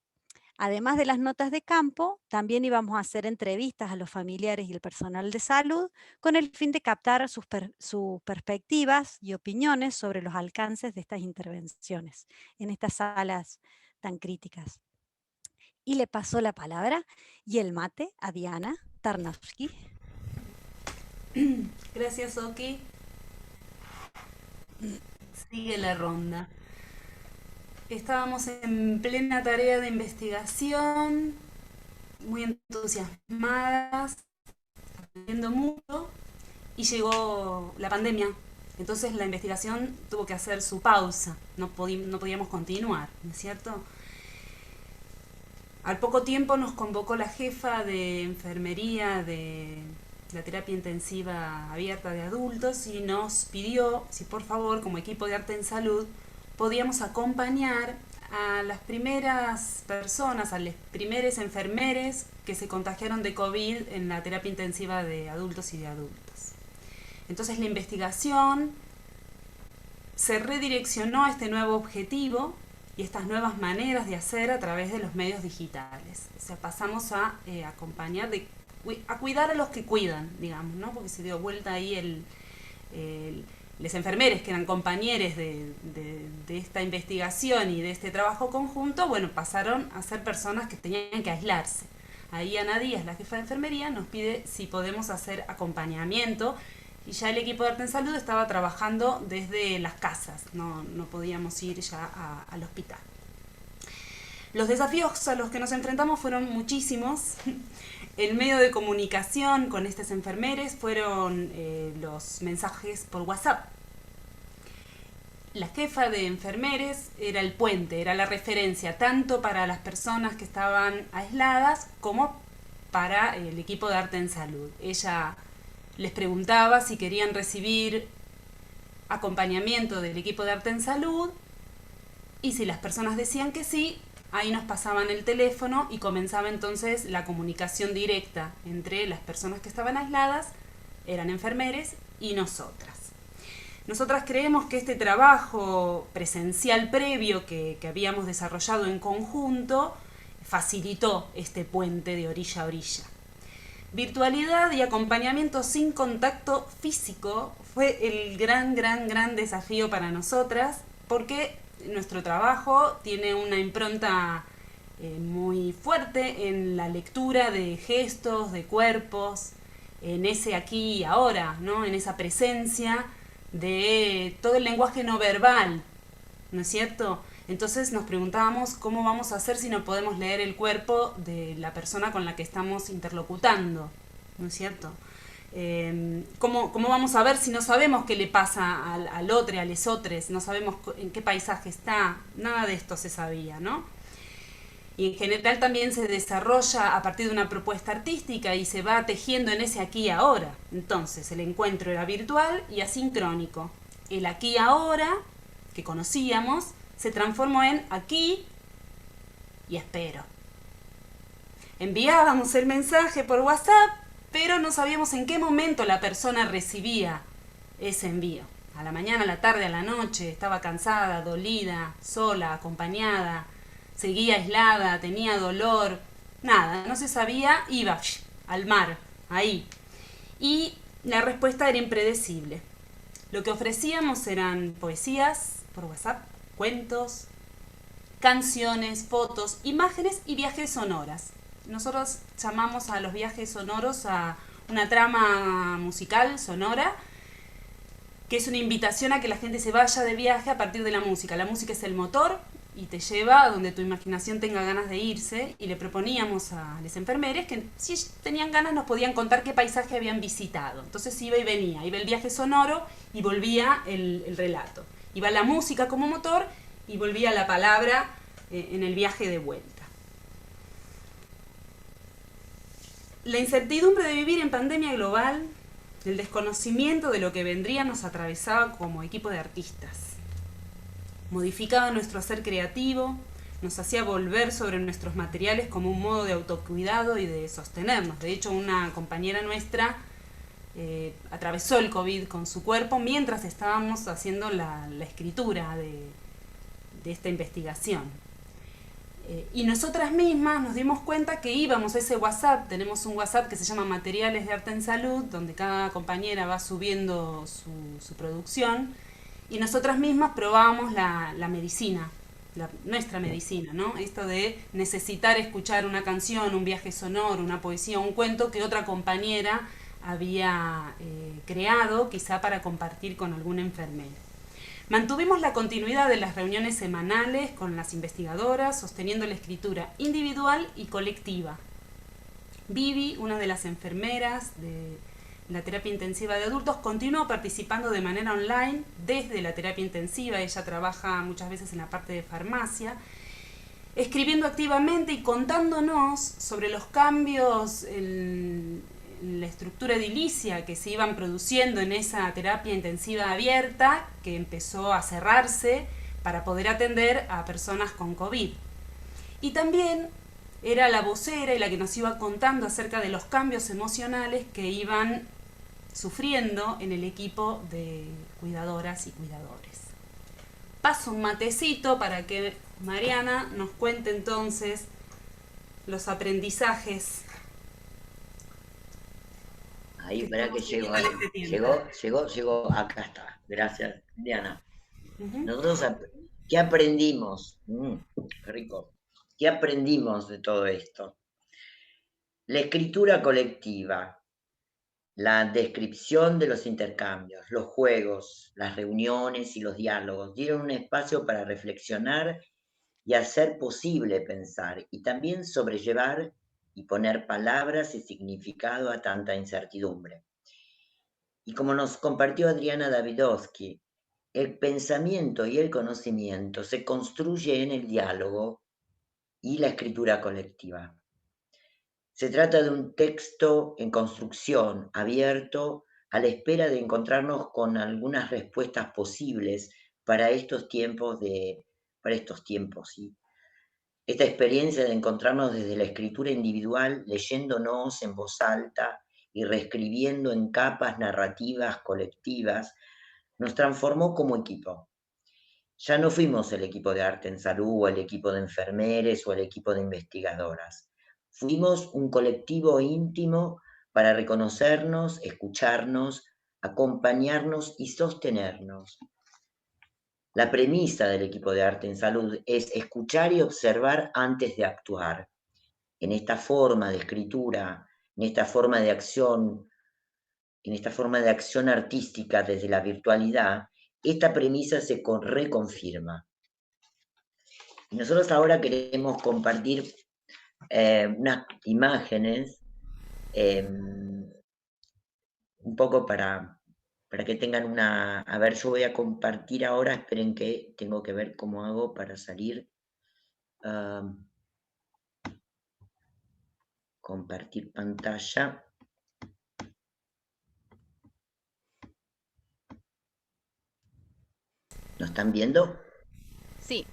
Además de las notas de campo, también íbamos a hacer entrevistas a los familiares y el personal de salud con el fin de captar sus perspectivas y opiniones sobre los alcances de estas intervenciones en estas salas tan críticas. Y le paso la palabra y el mate a Diana Tarnowski. Gracias, Oki. Sigue la ronda. Estábamos en plena tarea de investigación, muy entusiasmadas, aprendiendo mucho, y llegó la pandemia. Entonces la investigación tuvo que hacer su pausa, no podíamos continuar, ¿no es cierto? Al poco tiempo nos convocó la jefa de enfermería de la terapia intensiva abierta de adultos y nos pidió si por favor, como equipo de Arte en Salud, podíamos acompañar a las primeras personas, a los primeros enfermeros que se contagiaron de COVID en la terapia intensiva de adultos y de adultas. Entonces la investigación se redireccionó a este nuevo objetivo y estas nuevas maneras de hacer a través de los medios digitales. O sea, pasamos a acompañar, a cuidar a los que cuidan, digamos, ¿no? Porque se dio vuelta ahí los enfermeros que eran compañeros de esta investigación y de este trabajo conjunto, bueno, pasaron a ser personas que tenían que aislarse. Ahí Ana Díaz, la jefa de enfermería, nos pide si podemos hacer acompañamiento y ya el equipo de Arte en Salud estaba trabajando desde las casas, no podíamos ir ya al hospital. Los desafíos a los que nos enfrentamos fueron muchísimos. El medio de comunicación con estos enfermeros fueron los mensajes por WhatsApp. La jefa de enfermeros era el puente, era la referencia tanto para las personas que estaban aisladas como para el equipo de Arte en Salud. Ella les preguntaba si querían recibir acompañamiento del equipo de Arte en Salud y si las personas decían que sí, ahí nos pasaban el teléfono y comenzaba entonces la comunicación directa entre las personas que estaban aisladas, eran enfermeros, y nosotras. Nosotras creemos que este trabajo presencial previo que habíamos desarrollado en conjunto facilitó este puente de orilla a orilla. Virtualidad y acompañamiento sin contacto físico fue el gran desafío para nosotras, porque nuestro trabajo tiene una impronta muy fuerte en la lectura de gestos, de cuerpos, en ese aquí y ahora, ¿no? En esa presencia de todo el lenguaje no verbal, ¿no es cierto? Entonces nos preguntábamos cómo vamos a hacer si no podemos leer el cuerpo de la persona con la que estamos interlocutando, ¿no es cierto? ¿Cómo vamos a ver si no sabemos qué le pasa al otro, a les otros, no sabemos en qué paisaje está? Nada de esto se sabía, ¿no? Y en general también se desarrolla a partir de una propuesta artística y se va tejiendo en ese aquí y ahora. Entonces el encuentro era virtual y asincrónico. El aquí y ahora, que conocíamos, se transformó en aquí y espero. Enviábamos el mensaje por WhatsApp, pero no sabíamos en qué momento la persona recibía ese envío. A la mañana, a la tarde, a la noche, estaba cansada, dolida, sola, acompañada, seguía aislada, tenía dolor, nada, no se sabía, iba al mar, ahí. Y la respuesta era impredecible. Lo que ofrecíamos eran poesías por WhatsApp, cuentos, canciones, fotos, imágenes y viajes sonoras. Nosotros llamamos a los viajes sonoros a una trama musical sonora, que es una invitación a que la gente se vaya de viaje a partir de la música. La música es el motor y te lleva a donde tu imaginación tenga ganas de irse, y le proponíamos a los enfermeros que si tenían ganas nos podían contar qué paisaje habían visitado. Entonces iba y venía, iba el viaje sonoro y volvía el relato. Iba la música como motor y volvía la palabra en el viaje de vuelta. La incertidumbre de vivir en pandemia global, el desconocimiento de lo que vendría, nos atravesaba como equipo de artistas. Modificaba nuestro hacer creativo, nos hacía volver sobre nuestros materiales como un modo de autocuidado y de sostenernos. De hecho, una compañera nuestra atravesó el COVID con su cuerpo mientras estábamos haciendo la escritura de esta investigación. Y nosotras mismas nos dimos cuenta que íbamos a ese WhatsApp. Tenemos un WhatsApp que se llama Materiales de Arte en Salud, donde cada compañera va subiendo su producción, y nosotras mismas probábamos la medicina, nuestra medicina, ¿no? Esto de necesitar escuchar una canción, un viaje sonoro, una poesía, un cuento que otra compañera había creado, quizá para compartir con algún enfermero. Mantuvimos la continuidad de las reuniones semanales con las investigadoras, sosteniendo la escritura individual y colectiva. Vivi, una de las enfermeras de la terapia intensiva de adultos, continuó participando de manera online desde la terapia intensiva. Ella trabaja muchas veces en la parte de farmacia, escribiendo activamente y contándonos sobre los cambios en la estructura edilicia que se iban produciendo en esa terapia intensiva abierta, que empezó a cerrarse para poder atender a personas con COVID. Y también era la vocera y la que nos iba contando acerca de los cambios emocionales que iban sufriendo en el equipo de cuidadoras y cuidadores. Paso un matecito para que Mariana nos cuente entonces los aprendizajes. Ahí, espera que llegó ahí. Llegó, acá está. Gracias, Diana. Nosotros, ¿qué aprendimos? Qué rico. ¿Qué aprendimos de todo esto? La escritura colectiva, la descripción de los intercambios, los juegos, las reuniones y los diálogos dieron un espacio para reflexionar y hacer posible pensar, y también sobrellevar y poner palabras y significado a tanta incertidumbre. Y como nos compartió Adriana Davidovsky, el pensamiento y el conocimiento se construye en el diálogo y la escritura colectiva. Se trata de un texto en construcción, abierto, a la espera de encontrarnos con algunas respuestas posibles para estos tiempos, ¿sí? Esta experiencia de encontrarnos desde la escritura individual, leyéndonos en voz alta y reescribiendo en capas narrativas colectivas, nos transformó como equipo. Ya no fuimos el equipo de Arte en Salud, o el equipo de enfermeres, o el equipo de investigadoras. Fuimos un colectivo íntimo para reconocernos, escucharnos, acompañarnos y sostenernos. La premisa del equipo de Arte en Salud es escuchar y observar antes de actuar. En esta forma de escritura, en esta forma de acción artística desde la virtualidad, esta premisa se reconfirma. Y nosotros ahora queremos compartir unas imágenes un poco para que tengan una... A ver, yo voy a compartir ahora, esperen que tengo que ver cómo hago para salir. Compartir pantalla. ¿Lo están viendo? Sí.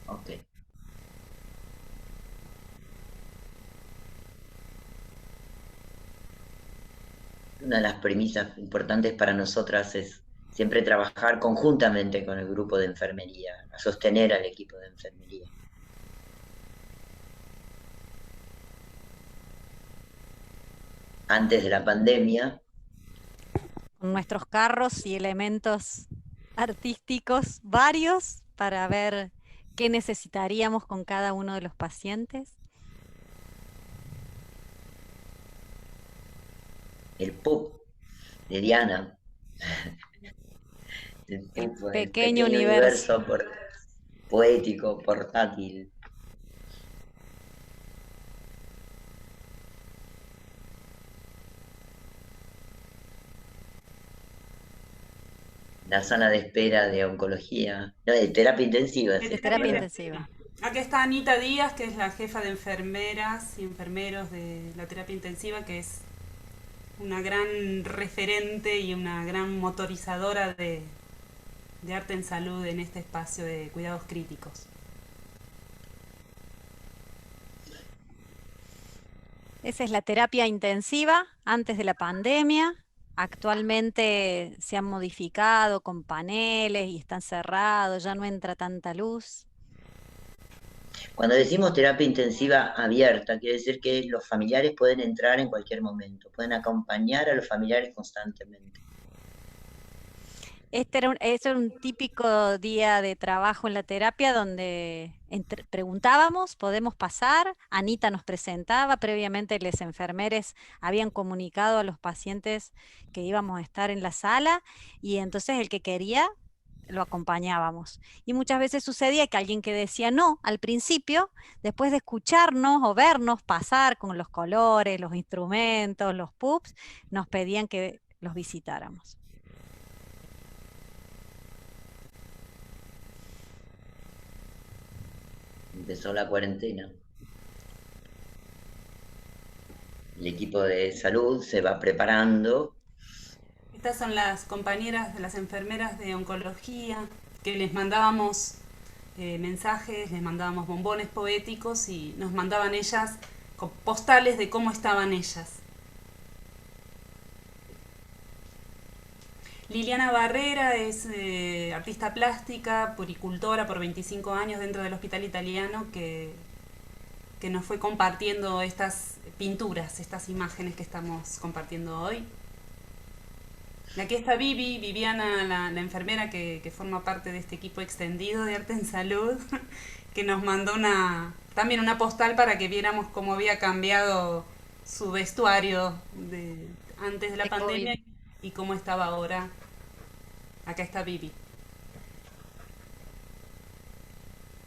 Ok. Una de las premisas importantes para nosotras es siempre trabajar conjuntamente con el grupo de enfermería, a sostener al equipo de enfermería. Antes de la pandemia, Con nuestros carros y elementos artísticos varios para ver qué necesitaríamos con cada uno de los pacientes. el PUP de Diana, el Pequeño pequeño universo. poético, portátil. La sala de espera de oncología, no, de terapia intensiva. De terapia intensiva. Aquí está Anita Díaz, que es la jefa de enfermeras y enfermeros de la terapia intensiva, que es una gran referente y una gran motorizadora de arte en salud en este espacio de cuidados críticos. Esa es la terapia intensiva antes de la pandemia. Actualmente se han modificado con paneles y están cerrados, ya no entra tanta luz. Cuando decimos terapia intensiva abierta, quiere decir que los familiares pueden entrar en cualquier momento, pueden acompañar a los familiares constantemente. Este era un típico día de trabajo en la terapia donde preguntábamos, ¿podemos pasar? Anita nos presentaba, previamente los enfermeros habían comunicado a los pacientes que íbamos a estar en la sala y entonces el que quería lo acompañábamos. Y muchas veces sucedía que alguien que decía no al principio, después de escucharnos o vernos pasar con los colores, los instrumentos, los PUPs, nos pedían que los visitáramos. Empezó la cuarentena. El equipo de salud se va preparando. Estas son las compañeras de las enfermeras de oncología, que les mandábamos mensajes, les mandábamos bombones poéticos y nos mandaban ellas con postales de cómo estaban ellas. Liliana Barrera es artista plástica, puricultora por 25 años dentro del Hospital Italiano, que nos fue compartiendo estas pinturas, estas imágenes que estamos compartiendo hoy. Aquí está Viviana, la enfermera que forma parte de este equipo extendido de Arte en Salud, que nos mandó también una postal para que viéramos cómo había cambiado su vestuario antes de la pandemia y cómo estaba ahora. Acá está Vivi.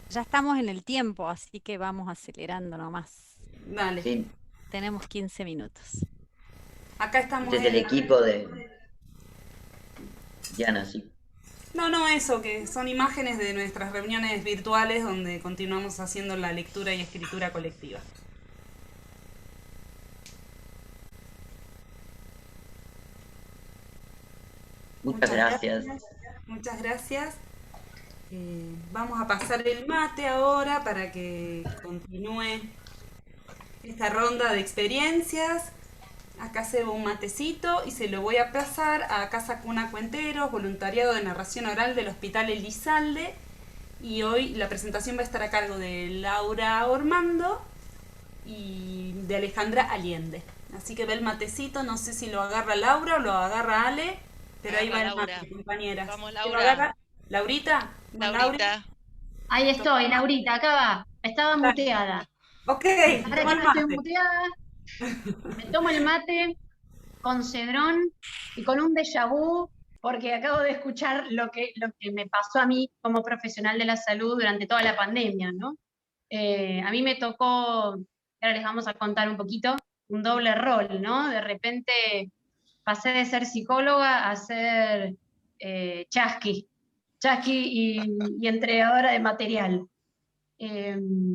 Ya estamos en el tiempo, así que vamos acelerando nomás. Dale. Sí. Tenemos 15 minutos. Acá estamos. Desde el equipo de Diana, sí. No, eso, que son imágenes de nuestras reuniones virtuales donde continuamos haciendo la lectura y escritura colectiva. Muchas gracias. Muchas gracias. Vamos a pasar el mate ahora para que continúe esta ronda de experiencias. Acá se va un matecito y se lo voy a pasar a Casa Cuna Cuenteros, voluntariado de narración oral del Hospital Elizalde. Y hoy la presentación va a estar a cargo de Laura Ormando y de Alejandra Allende. Así que ve el matecito, no sé si lo agarra Laura o lo agarra Ale, pero ahí va el mate, compañeras. Vamos, ¿Quién lo Laura. agarra? ¿Laurita? Laurita. Ahí estoy, Laurita, acá va. Estaba muteada. Ok, ahora que no estoy muteada, me tomo el mate con cedrón y con un déjà vu, porque acabo de escuchar lo que me pasó a mí como profesional de la salud durante toda la pandemia, ¿no? A mí me tocó, ahora les vamos a contar un poquito, un doble rol, ¿no? De repente pasé de ser psicóloga a ser chasqui y entregadora de material.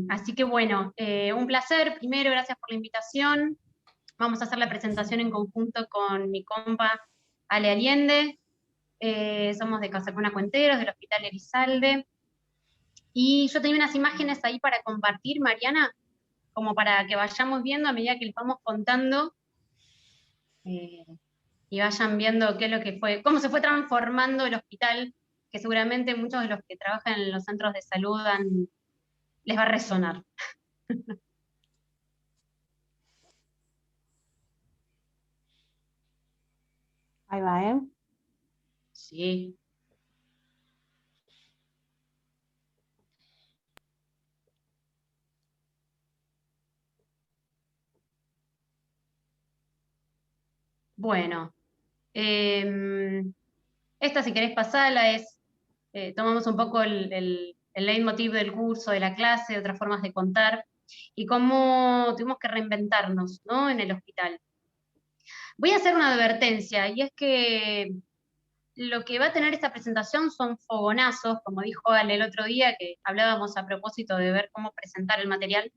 Así que bueno, un placer. Primero, gracias por la invitación. Vamos a hacer la presentación en conjunto con mi compa Ale Allende. somos de Casa Cuna Cuenteros, del Hospital Elizalde, y yo tenía unas imágenes ahí para compartir, Mariana, como para que vayamos viendo a medida que les vamos contando, y vayan viendo qué es lo que fue, cómo se fue transformando el hospital, que seguramente muchos de los que trabajan en los centros de salud les va a resonar. Ahí va, ¿eh? Sí. Bueno, esta si querés pasarla es, tomamos un poco el leitmotiv del curso, de la clase, de otras formas de contar, y cómo tuvimos que reinventarnos, ¿no?, en el hospital. Voy a hacer una advertencia, y es que lo que va a tener esta presentación son fogonazos, como dijo Ale el otro día, que hablábamos a propósito de ver cómo presentar el material,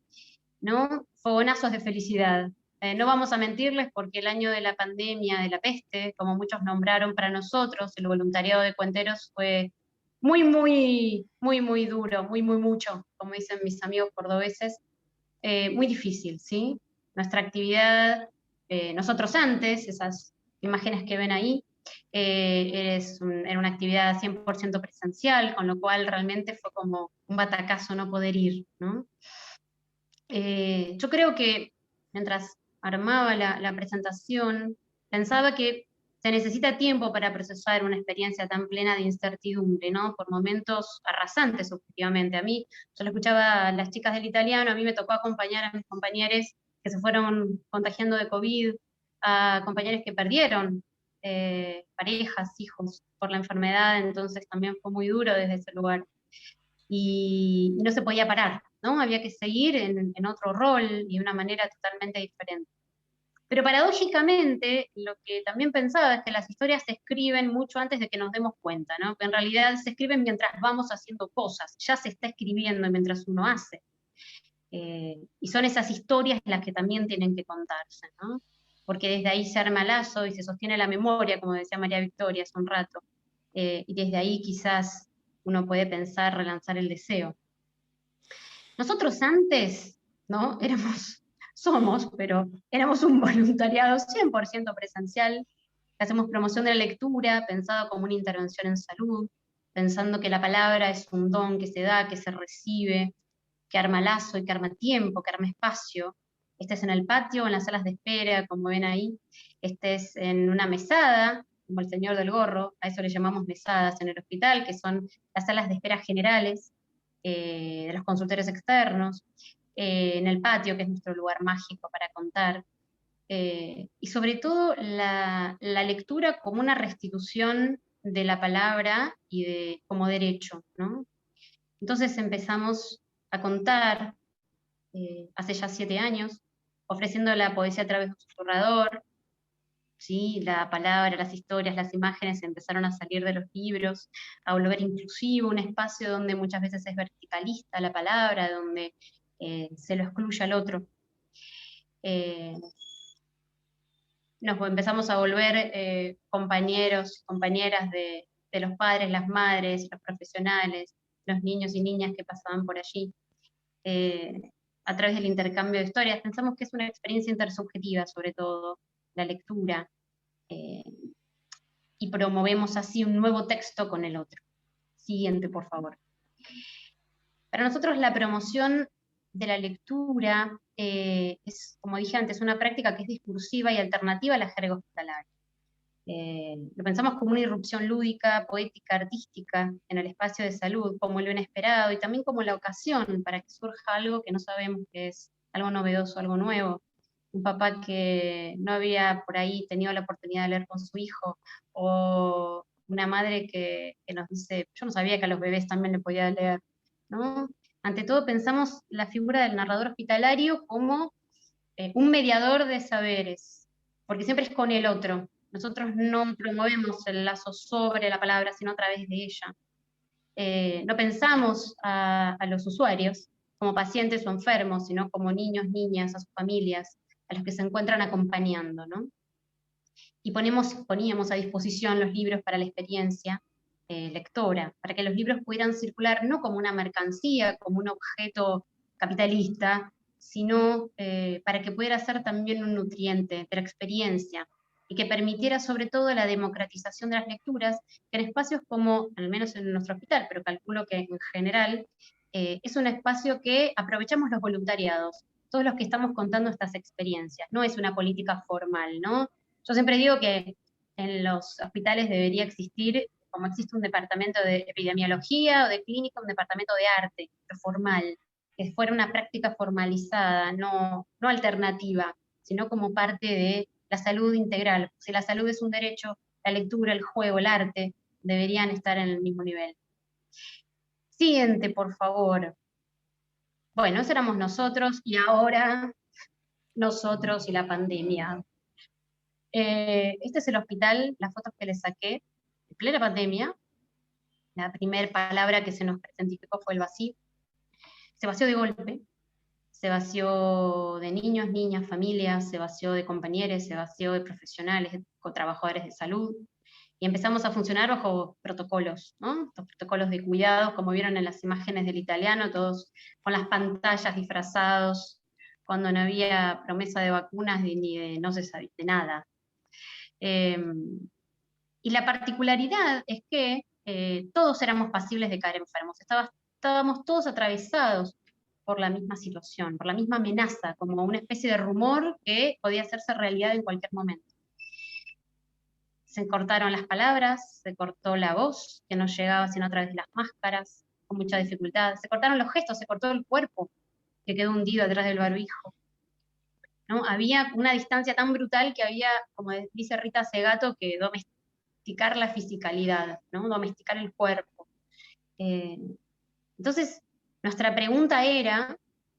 ¿no? Fogonazos de felicidad. No vamos a mentirles porque el año de la pandemia, de la peste, como muchos nombraron para nosotros, el voluntariado de Cuenteros fue muy, muy, muy, muy duro, muy, muy mucho, como dicen mis amigos cordobeses, muy difícil, ¿sí? Nuestra actividad, nosotros antes, esas imágenes que ven ahí, era una actividad 100% presencial, con lo cual realmente fue como un batacazo no poder ir, ¿no? Yo creo que mientras armaba la presentación, pensaba que se necesita tiempo para procesar una experiencia tan plena de incertidumbre, ¿no? Por momentos arrasantes, objetivamente. A mí, yo lo escuchaba a las chicas del italiano, a mí me tocó acompañar a mis compañeros que se fueron contagiando de COVID, a compañeros que perdieron parejas, hijos por la enfermedad, entonces también fue muy duro desde ese lugar. Y no se podía parar, ¿no? Había que seguir en otro rol y de una manera totalmente diferente. Pero paradójicamente, lo que también pensaba es que las historias se escriben mucho antes de que nos demos cuenta, ¿no? Que en realidad se escriben mientras vamos haciendo cosas, ya se está escribiendo mientras uno hace. Y son esas historias las que también tienen que contarse, ¿no? Porque desde ahí se arma lazo y se sostiene la memoria, como decía María Victoria hace un rato, y desde ahí quizás uno puede pensar relanzar el deseo. Nosotros antes, ¿no? Éramos un voluntariado 100% presencial, que hacemos promoción de la lectura, pensado como una intervención en salud, pensando que la palabra es un don que se da, que se recibe, que arma lazo y que arma tiempo, que arma espacio. Este es en el patio, en las salas de espera, como ven ahí. Este es en una mesada, como el señor del gorro, a eso le llamamos mesadas en el hospital, que son las salas de espera generales de los consultorios externos. En el patio, que es nuestro lugar mágico para contar, y sobre todo la lectura como una restitución de la palabra y como derecho, ¿no? Entonces empezamos a contar, hace ya 7 años, ofreciendo la poesía a través de un susurrador, ¿sí? La palabra, las historias, las imágenes empezaron a salir de los libros, a volver inclusivo, un espacio donde muchas veces es verticalista la palabra, donde se lo excluye al otro. Nos empezamos a volver compañeros, compañeras de los padres, las madres, los profesionales, los niños y niñas que pasaban por allí, a través del intercambio de historias. Pensamos que es una experiencia intersubjetiva, sobre todo, la lectura, y promovemos así un nuevo texto con el otro. Siguiente, por favor. Para nosotros la promoción de la lectura es, como dije antes, una práctica que es discursiva y alternativa a la jerga hospitalaria. Lo pensamos como una irrupción lúdica, poética, artística en el espacio de salud, como lo inesperado, y también como la ocasión para que surja algo que no sabemos que es, algo novedoso, algo nuevo. Un papá que no había por ahí tenido la oportunidad de leer con su hijo, o una madre que nos dice, yo no sabía que a los bebés también le podía leer, ¿no? Ante todo pensamos la figura del narrador hospitalario como un mediador de saberes, porque siempre es con el otro. Nosotros no promovemos el lazo sobre la palabra, sino a través de ella. No pensamos a los usuarios como pacientes o enfermos, sino como niños, niñas, a sus familias, a los que se encuentran acompañando, ¿no? y poníamos a disposición los libros para la experiencia lectora, para que los libros pudieran circular no como una mercancía, como un objeto capitalista, sino para que pudiera ser también un nutriente de la experiencia, y que permitiera sobre todo la democratización de las lecturas, que en espacios como, al menos en nuestro hospital, pero calculo que en general, es un espacio que aprovechamos los voluntariados, todos los que estamos contando estas experiencias, no es una política formal, ¿no? Yo siempre digo que en los hospitales debería existir, como existe un departamento de epidemiología o de clínica, un departamento de arte, pero formal, que fuera una práctica formalizada, no alternativa, sino como parte de la salud integral. Si la salud es un derecho, la lectura, el juego, el arte, deberían estar en el mismo nivel. Siguiente, por favor. Bueno, eso éramos nosotros, y ahora nosotros y la pandemia. Este es el hospital, las fotos que les saqué, en plena pandemia. La primera palabra que se nos identificó fue el vacío. Se vació de golpe, se vació de niños, niñas, familias, se vació de compañeros, se vació de profesionales, de trabajadores de salud, y empezamos a funcionar bajo protocolos, ¿no? Estos protocolos de cuidado, como vieron en las imágenes del italiano, todos con las pantallas disfrazados, cuando no había promesa de vacunas ni de no se sabía de nada. Y la particularidad es que todos éramos pasibles de caer enfermos, estábamos todos atravesados por la misma situación, por la misma amenaza, como una especie de rumor que podía hacerse realidad en cualquier momento. Se cortaron las palabras, se cortó la voz, que no llegaba sino a través de las máscaras, con mucha dificultad, se cortaron los gestos, se cortó el cuerpo, que quedó hundido atrás del barbijo, ¿no? Había una distancia tan brutal que había, como dice Rita Segato, que domesticar la fisicalidad, ¿no? Domesticar el cuerpo. Entonces, nuestra pregunta era,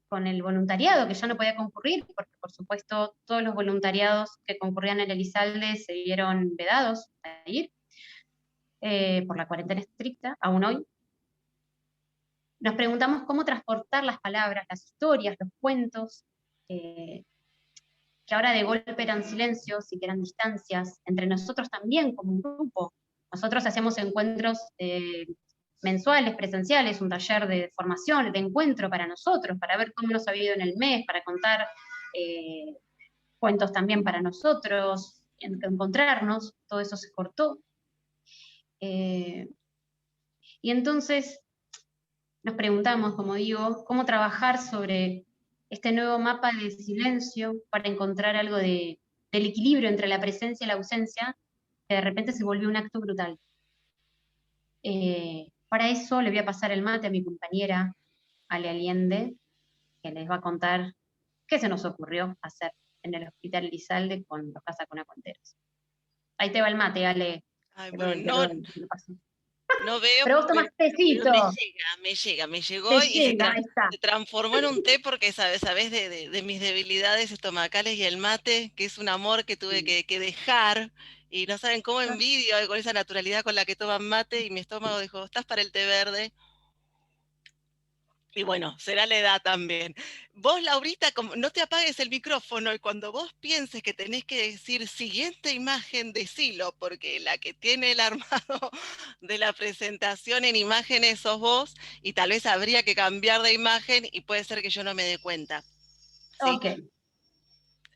con el voluntariado, que ya no podía concurrir, porque por supuesto todos los voluntariados que concurrían en el Elizalde se vieron vedados a ir, por la cuarentena estricta, aún hoy. Nos preguntamos cómo transportar las palabras, las historias, los cuentos, que ahora de golpe eran silencios y que eran distancias, entre nosotros también como un grupo. Nosotros hacíamos encuentros mensuales, presenciales, un taller de formación, de encuentro para nosotros, para ver cómo nos había ido en el mes, para contar cuentos también para nosotros, encontrarnos, todo eso se cortó. Y entonces nos preguntamos, como digo, cómo trabajar sobre este nuevo mapa de silencio para encontrar algo del equilibrio entre la presencia y la ausencia, que de repente se volvió un acto brutal. Para eso le voy a pasar el mate a mi compañera, Ale Allende, que les va a contar qué se nos ocurrió hacer en el Hospital Elizalde con los casacunacuenteros. Ahí te va el mate, Ale. Ay, bueno, no veo. Pero vos tomás tecito. Me llegó Te y llega, ahí está. se transformó en un té porque sabes de mis debilidades estomacales, y el mate, que es un amor que tuve que dejar, y no saben cómo envidio con esa naturalidad con la que toman mate, y mi estómago dijo, estás para el té verde. Y bueno, será la edad también. Vos, Laurita, no te apagues el micrófono, y cuando vos pienses que tenés que decir siguiente imagen, decilo, porque la que tiene el armado de la presentación en imágenes sos vos, y tal vez habría que cambiar de imagen y puede ser que yo no me dé cuenta. ¿Sí? Ok.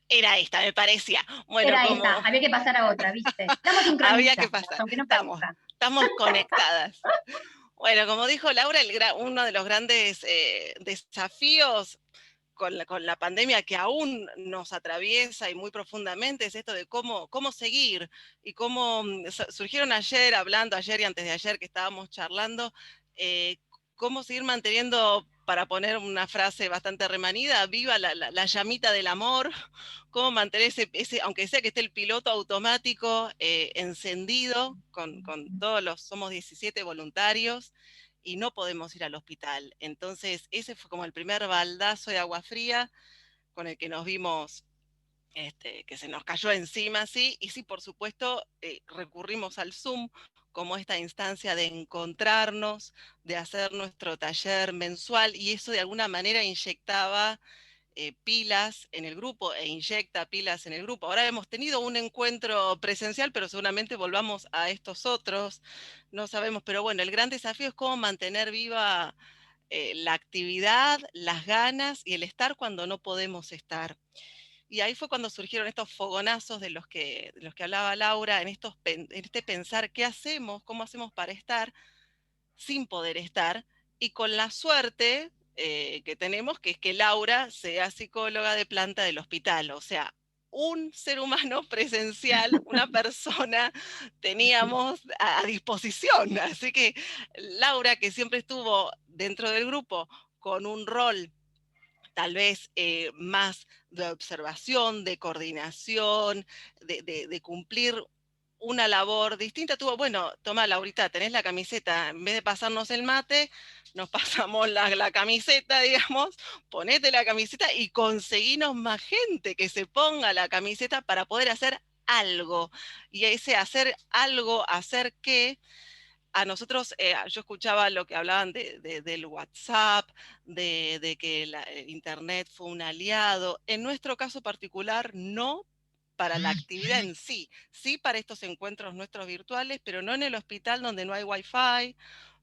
Era esta, me parecía. Bueno, era esta, había que pasar a otra, ¿viste? Estamos sincronizadas, había que pasar. Aunque no estamos conectadas. Bueno, como dijo Laura, uno de los grandes desafíos con la pandemia que aún nos atraviesa y muy profundamente es esto de cómo seguir, y cómo surgieron ayer y antes de ayer que estábamos charlando, cómo seguir manteniendo, para poner una frase bastante remanida, viva la llamita del amor, cómo mantener ese, aunque sea que esté el piloto automático encendido, con todos somos 17 voluntarios, y no podemos ir al hospital. Entonces ese fue como el primer baldazo de agua fría con el que nos vimos, que se nos cayó encima, ¿sí? Y sí, por supuesto, recurrimos al Zoom como esta instancia de encontrarnos, de hacer nuestro taller mensual, y eso de alguna manera inyectaba pilas en el grupo e inyecta pilas en el grupo. Ahora hemos tenido un encuentro presencial, pero seguramente volvamos a estos otros, no sabemos, pero bueno, el gran desafío es cómo mantener viva la actividad, las ganas y el estar cuando no podemos estar. Y ahí fue cuando surgieron estos fogonazos de los que hablaba Laura, en este pensar qué hacemos, cómo hacemos para estar sin poder estar, y con la suerte que tenemos, que es que Laura sea psicóloga de planta del hospital, o sea, un ser humano presencial, una persona teníamos a disposición. Así que Laura, que siempre estuvo dentro del grupo con un rol tal vez más de observación, de coordinación, de cumplir una labor distinta, tuvo, bueno, toma Laurita, tenés la camiseta, en vez de pasarnos el mate, nos pasamos la camiseta, digamos, ponete la camiseta y conseguinos más gente que se ponga la camiseta para poder hacer algo. Y ese hacer algo, hacer qué, a nosotros, yo escuchaba lo que hablaban del WhatsApp, de que el Internet fue un aliado. En nuestro caso particular, no para la actividad en sí, sí para estos encuentros nuestros virtuales, pero no en el hospital donde no hay Wi-Fi,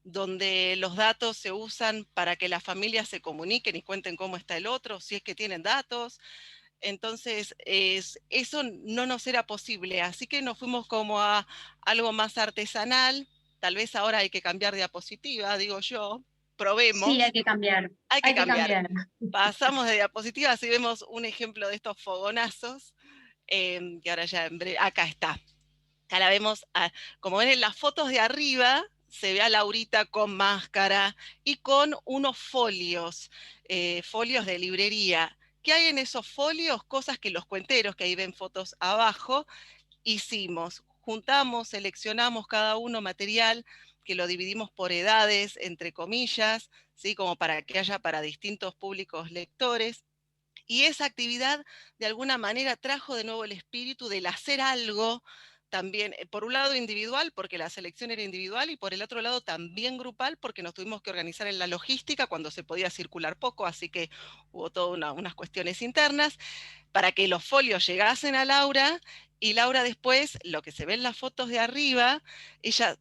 donde los datos se usan para que las familias se comuniquen y cuenten cómo está el otro, si es que tienen datos. Entonces, eso no nos era posible, así que nos fuimos como a algo más artesanal. Tal vez ahora hay que cambiar diapositiva, digo yo, probemos. Sí, hay que cambiar. Hay que cambiar. Pasamos de diapositivas y vemos un ejemplo de estos fogonazos, que ahora ya acá está. Acá la vemos, como ven en las fotos de arriba, se ve a Laurita con máscara y con unos folios, folios de librería. ¿Qué hay en esos folios? Cosas que los cuenteros, que ahí ven fotos abajo, hicimos. Juntamos, seleccionamos cada uno material, que lo dividimos por edades, entre comillas, ¿sí? Como para que haya para distintos públicos lectores. Y esa actividad, de alguna manera, trajo de nuevo el espíritu del hacer algo, también, por un lado individual, porque la selección era individual, y por el otro lado también grupal, porque nos tuvimos que organizar en la logística cuando se podía circular poco, así que hubo todas unas cuestiones internas, para que los folios llegasen a Laura, y Laura después, lo que se ve en las fotos de arriba, ella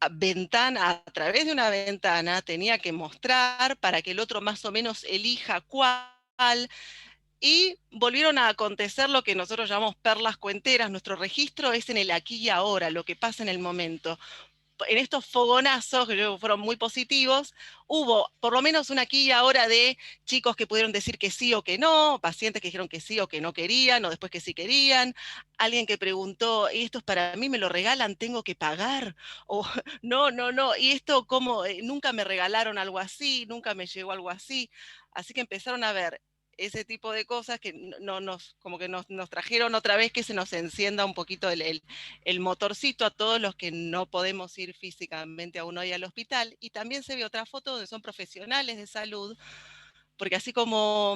a través de una ventana tenía que mostrar para que el otro más o menos elija cuál, y volvieron a acontecer lo que nosotros llamamos perlas cuenteras. Nuestro registro es en el aquí y ahora, lo que pasa en el momento. En estos fogonazos, que fueron muy positivos, hubo por lo menos un aquí y ahora de chicos que pudieron decir que sí o que no, pacientes que dijeron que sí o que no querían, o después que sí querían, alguien que preguntó, ¿y esto es para mí, me lo regalan, tengo que pagar? O no, y esto como, nunca me regalaron algo así, nunca me llegó algo así. Así que empezaron a ver ese tipo de cosas que como que nos trajeron otra vez que se nos encienda un poquito el motorcito a todos los que no podemos ir físicamente aún hoy al hospital. Y también se ve otra foto donde son profesionales de salud, porque así como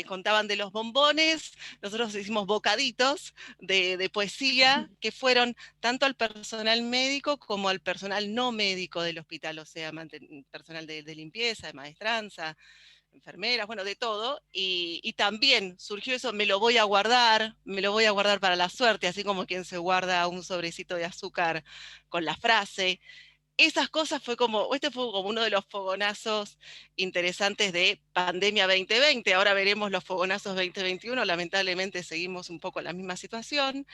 contaban de los bombones, nosotros hicimos bocaditos de poesía que fueron tanto al personal médico como al personal no médico del hospital, o sea, personal de limpieza, de maestranza, enfermeras, bueno, de todo, y también surgió eso, me lo voy a guardar para la suerte, así como quien se guarda un sobrecito de azúcar con la frase. Esas cosas este fue como uno de los fogonazos interesantes de pandemia 2020, ahora veremos los fogonazos 2021, lamentablemente seguimos un poco en la misma situación,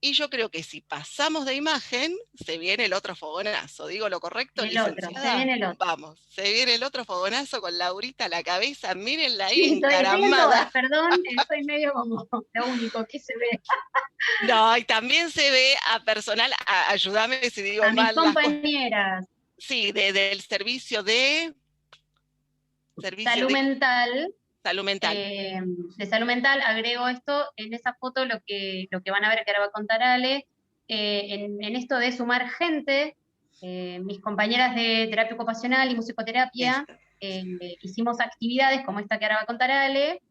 y yo creo que si pasamos de imagen, se viene el otro fogonazo. ¿Digo lo correcto, licenciada? Se viene el otro. Vamos, se viene el otro fogonazo con Laurita a la cabeza. Mírenla ahí, Sí, estoy en encaramada. todas, perdón, soy medio como lo único que se ve. No, y también se ve a personal, ayúdame si digo A mis mal. compañeras. Sí, del servicio de... Salud mental. Salud mental. De salud mental, agrego esto, en esa foto lo que van a ver que ahora va a contar Ale, en esto de sumar gente, mis compañeras de terapia ocupacional y musicoterapia, hicimos actividades como esta que ahora va a contar Ale,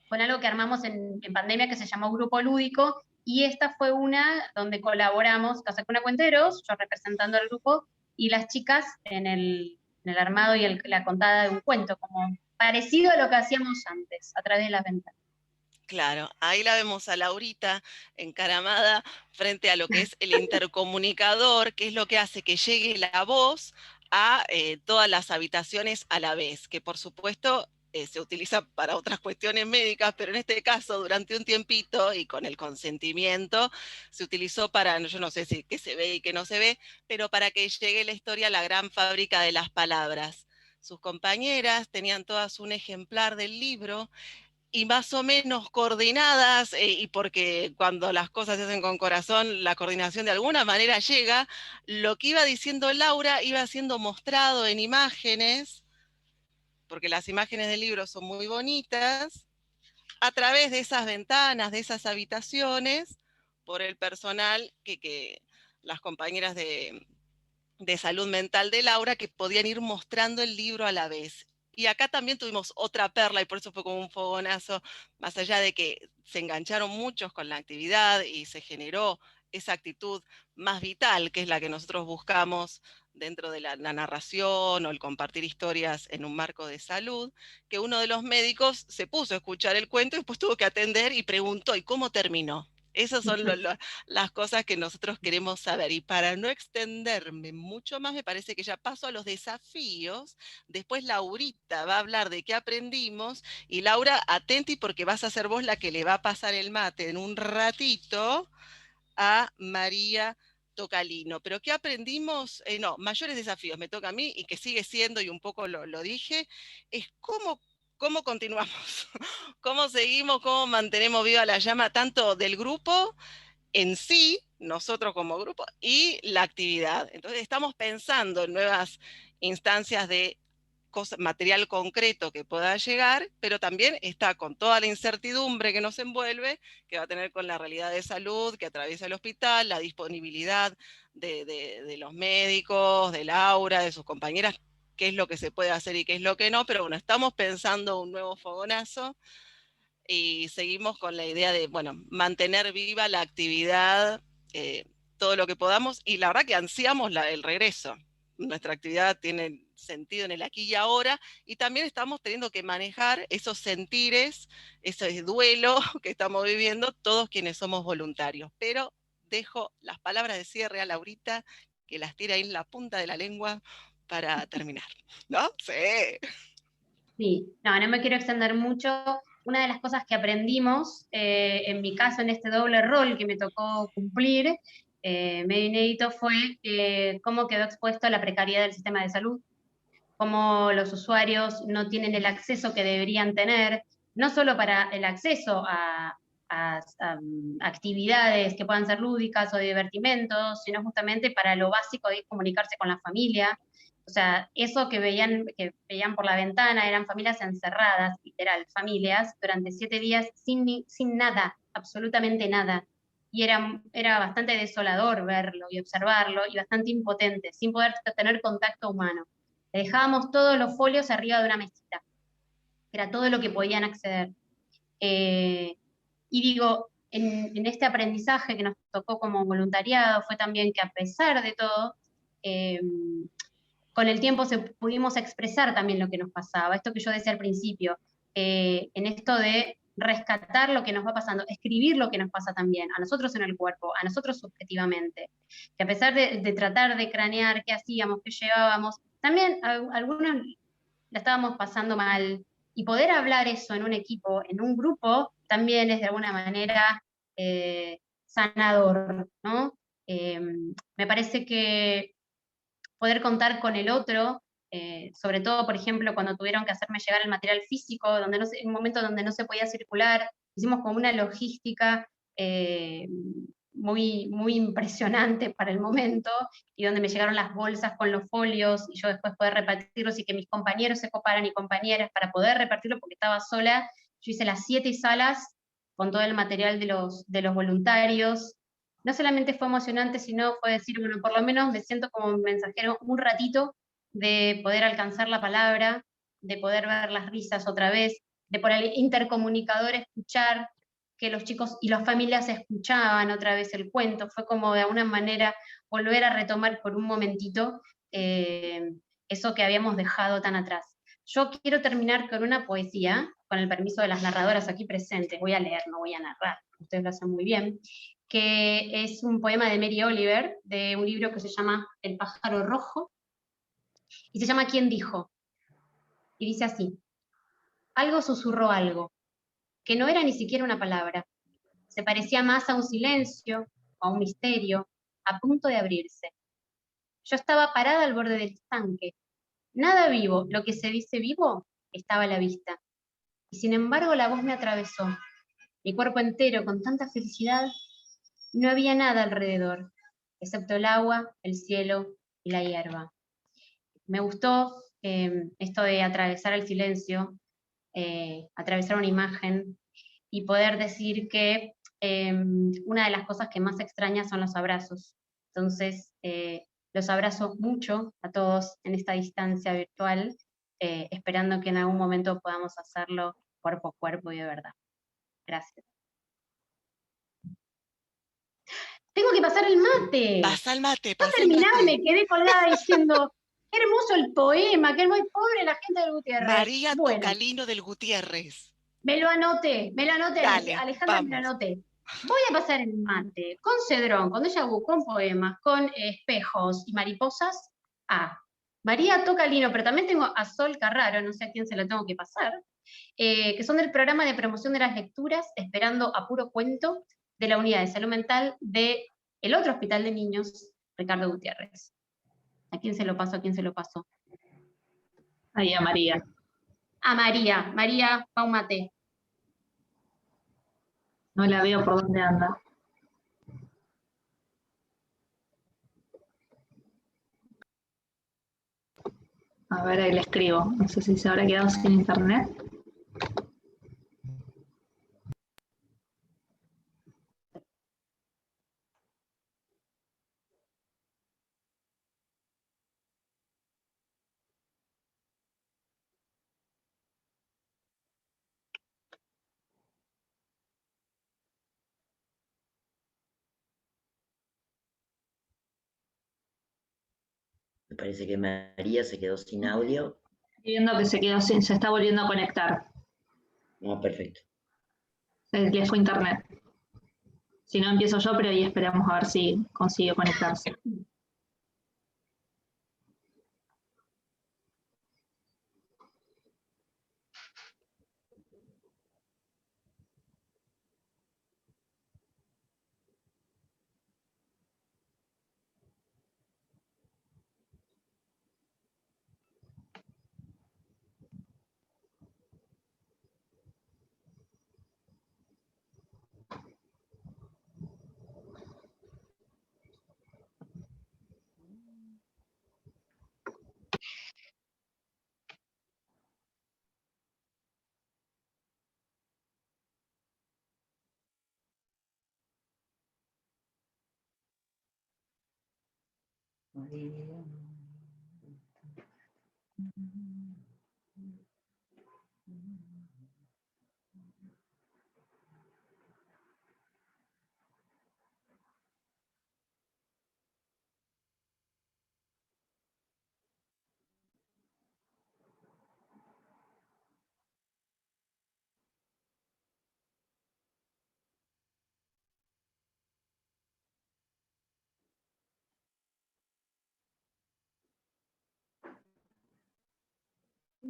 con algo que armamos en pandemia que se llamó Grupo Lúdico, y esta fue una donde colaboramos, Casa Cuna Cuenteros, yo representando al grupo, y las chicas en el armado y la contada de un cuento, como parecido a lo que hacíamos antes, a través de las ventanas. Claro, ahí la vemos a Laurita encaramada frente a lo que es el intercomunicador, que es lo que hace que llegue la voz a todas las habitaciones a la vez, que por supuesto se utiliza para otras cuestiones médicas, pero en este caso durante un tiempito y con el consentimiento se utilizó para, yo no sé si qué se ve y qué no se ve, pero para que llegue la historia a la gran fábrica de las palabras. Sus compañeras tenían todas un ejemplar del libro y más o menos coordinadas, y porque cuando las cosas se hacen con corazón, la coordinación de alguna manera llega, lo que iba diciendo Laura iba siendo mostrado en imágenes, porque las imágenes del libro son muy bonitas, a través de esas ventanas, de esas habitaciones, por el personal que las compañeras de salud mental de Laura, que podían ir mostrando el libro a la vez. Y acá también tuvimos otra perla, y por eso fue como un fogonazo, más allá de que se engancharon muchos con la actividad y se generó esa actitud más vital, que es la que nosotros buscamos dentro de la narración o el compartir historias en un marco de salud, que uno de los médicos se puso a escuchar el cuento y después tuvo que atender y preguntó, ¿y cómo terminó? Esas son las cosas que nosotros queremos saber. Y para no extenderme mucho más, me parece que ya paso a los desafíos. Después Laurita va a hablar de qué aprendimos. Y Laura, atenti porque vas a ser vos la que le va a pasar el mate en un ratito a María Tocalino. Pero ¿qué aprendimos? No, mayores desafíos, me toca a mí, y que sigue siendo, y un poco lo dije, es cómo continuamos, cómo seguimos, cómo mantenemos viva la llama tanto del grupo en sí, nosotros como grupo, y la actividad. Entonces estamos pensando en nuevas instancias de material concreto que pueda llegar, pero también está con toda la incertidumbre que nos envuelve, que va a tener con la realidad de salud que atraviesa el hospital, la disponibilidad de los médicos, de Laura, de sus compañeras, qué es lo que se puede hacer y qué es lo que no, pero bueno, estamos pensando un nuevo fogonazo y seguimos con la idea de, bueno, mantener viva la actividad, todo lo que podamos, y la verdad que ansiamos el regreso. Nuestra actividad tiene sentido en el aquí y ahora, y también estamos teniendo que manejar esos sentires, ese duelo que estamos viviendo todos quienes somos voluntarios. Pero dejo las palabras de cierre a Laurita, que las tira ahí en la punta de la lengua para terminar. ¿No? Sí. Sí, no me quiero extender mucho. Una de las cosas que aprendimos, en mi caso, en este doble rol que me tocó cumplir, medio inédito, fue cómo quedó expuesto a la precariedad del sistema de salud, cómo los usuarios no tienen el acceso que deberían tener, no solo para el acceso a actividades que puedan ser lúdicas o de divertimentos, sino justamente para lo básico de comunicarse con la familia. O sea, eso que veían por la ventana eran familias encerradas, literal, familias, durante 7 días sin nada, absolutamente nada. Y era bastante desolador verlo y observarlo, y bastante impotente, sin poder tener contacto humano. Le dejábamos todos los folios arriba de una mesita, que era todo lo que podían acceder. Y digo, en este aprendizaje que nos tocó como voluntariado, fue también que a pesar de todo, con el tiempo pudimos expresar también lo que nos pasaba, esto que yo decía al principio, en esto de rescatar lo que nos va pasando, escribir lo que nos pasa también, a nosotros en el cuerpo, a nosotros subjetivamente, que a pesar de tratar de cranear qué hacíamos, qué llevábamos, también algunos la estábamos pasando mal, y poder hablar eso en un equipo, en un grupo, también es de alguna manera sanador, ¿no? Me parece que poder contar con el otro, sobre todo, por ejemplo, cuando tuvieron que hacerme llegar el material físico, en un momento donde no se podía circular, hicimos como una logística muy, muy impresionante para el momento, y donde me llegaron las bolsas con los folios, y yo después poder repartirlos, y que mis compañeros se coparan y compañeras para poder repartirlo, porque estaba sola. Yo hice las 7 salas con todo el material de los voluntarios. No solamente fue emocionante, sino fue decir, bueno, por lo menos me siento como un mensajero un ratito, de poder alcanzar la palabra, de poder ver las risas otra vez, de por el intercomunicador escuchar que los chicos y las familias escuchaban otra vez el cuento. Fue como de alguna manera volver a retomar por un momentito eso que habíamos dejado tan atrás. Yo quiero terminar con una poesía, con el permiso de las narradoras aquí presentes. Voy a leer, no voy a narrar, ustedes lo hacen muy bien, que es un poema de Mary Oliver, de un libro que se llama El pájaro rojo, y se llama ¿Quién dijo? Y dice así: algo susurró algo, que no era ni siquiera una palabra. Se parecía más a un silencio, o a un misterio, a punto de abrirse. Yo estaba parada al borde del estanque. Nada vivo, lo que se dice vivo, estaba a la vista. Y sin embargo la voz me atravesó. Mi cuerpo entero con tanta felicidad, y no había nada alrededor, excepto el agua, el cielo y la hierba. Me gustó esto de atravesar el silencio, atravesar una imagen y poder decir que una de las cosas que más extraña son los abrazos. Entonces, los abrazo mucho a todos en esta distancia virtual, esperando que en algún momento podamos hacerlo cuerpo a cuerpo y de verdad. Gracias. Tengo que pasar el mate. Pasa el mate, No pasa el terminaba y mate. me quedé colgada diciendo, qué hermoso el poema, qué muy pobre la gente del Gutiérrez. María Bueno, Tocalino del Gutiérrez. me lo anoté, Dale, Alejandra, me lo vamos. anoté. Voy a pasar el mate con Cedrón, con Déjà Vu, con poemas, con espejos y mariposas, a María Tocalino, pero también tengo a Sol Carraro, no sé a quién se lo tengo que pasar, que son del programa de promoción de las lecturas, esperando a puro cuento, de la unidad de salud mental del otro hospital de niños, Ricardo Gutiérrez. ¿A quién se lo paso? ¿A quién se lo paso? Ahí a María. A María. María, pa' un mate. No la veo por dónde anda. A ver, ahí le escribo. No sé si se habrá quedado sin internet. Me parece que María se quedó sin audio. Estoy viendo que se quedó sin, se está volviendo a conectar. Ah, perfecto. Le fue internet. Si no, empiezo yo, pero ahí esperamos a ver si consigue conectarse.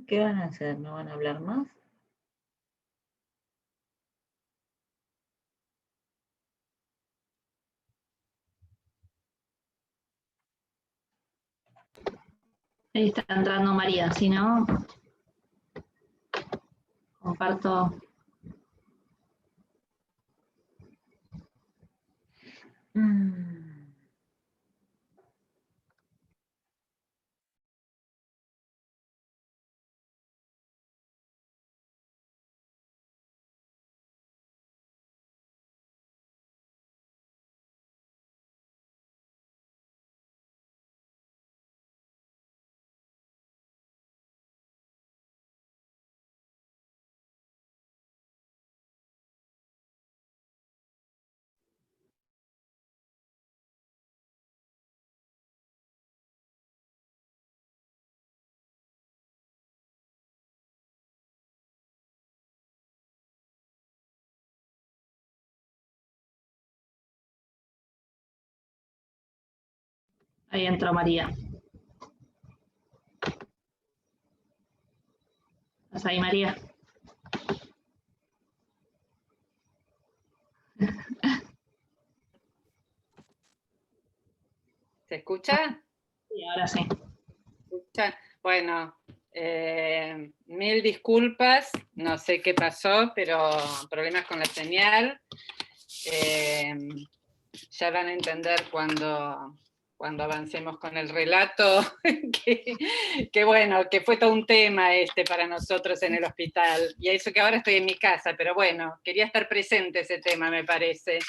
¿Qué van a hacer? ¿No van a hablar más? Ahí está entrando María, si no, comparto. Ahí entró María. ¿Estás ahí, María? ¿Se escucha? Sí, ahora sí. ¿Escucha? Bueno, mil disculpas, no sé qué pasó, pero problemas con la señal. Ya van a entender cuando avancemos con el relato, que bueno, que fue todo un tema para nosotros en el hospital, y eso que ahora estoy en mi casa, pero bueno, quería estar presente ese tema, me parece.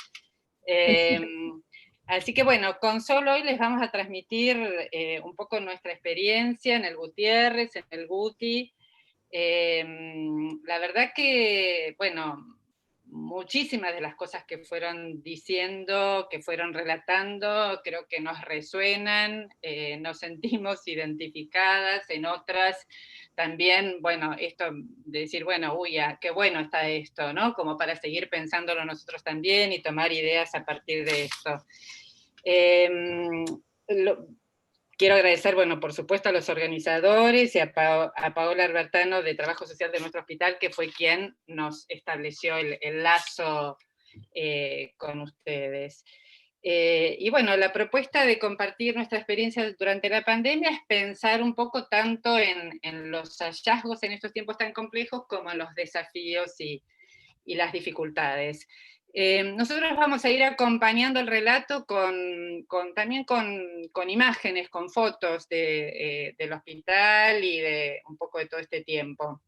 Así que bueno, con Sol hoy les vamos a transmitir un poco nuestra experiencia en el Gutiérrez, en el Guti. La verdad que, bueno, muchísimas de las cosas que fueron diciendo, que fueron relatando, creo que nos resuenan, nos sentimos identificadas, en otras también, bueno, esto de decir, bueno, uy, qué bueno está esto, ¿no? Como para seguir pensándolo nosotros también y tomar ideas a partir de esto. Quiero agradecer, bueno, por supuesto a los organizadores y a Paola Albertano de Trabajo Social de nuestro hospital, que fue quien nos estableció el lazo con ustedes. Y bueno, la propuesta de compartir nuestra experiencia durante la pandemia es pensar un poco tanto en los hallazgos en estos tiempos tan complejos como en los desafíos y las dificultades. Nosotros vamos a ir acompañando el relato también con imágenes, con fotos del hospital y de un poco de todo este tiempo.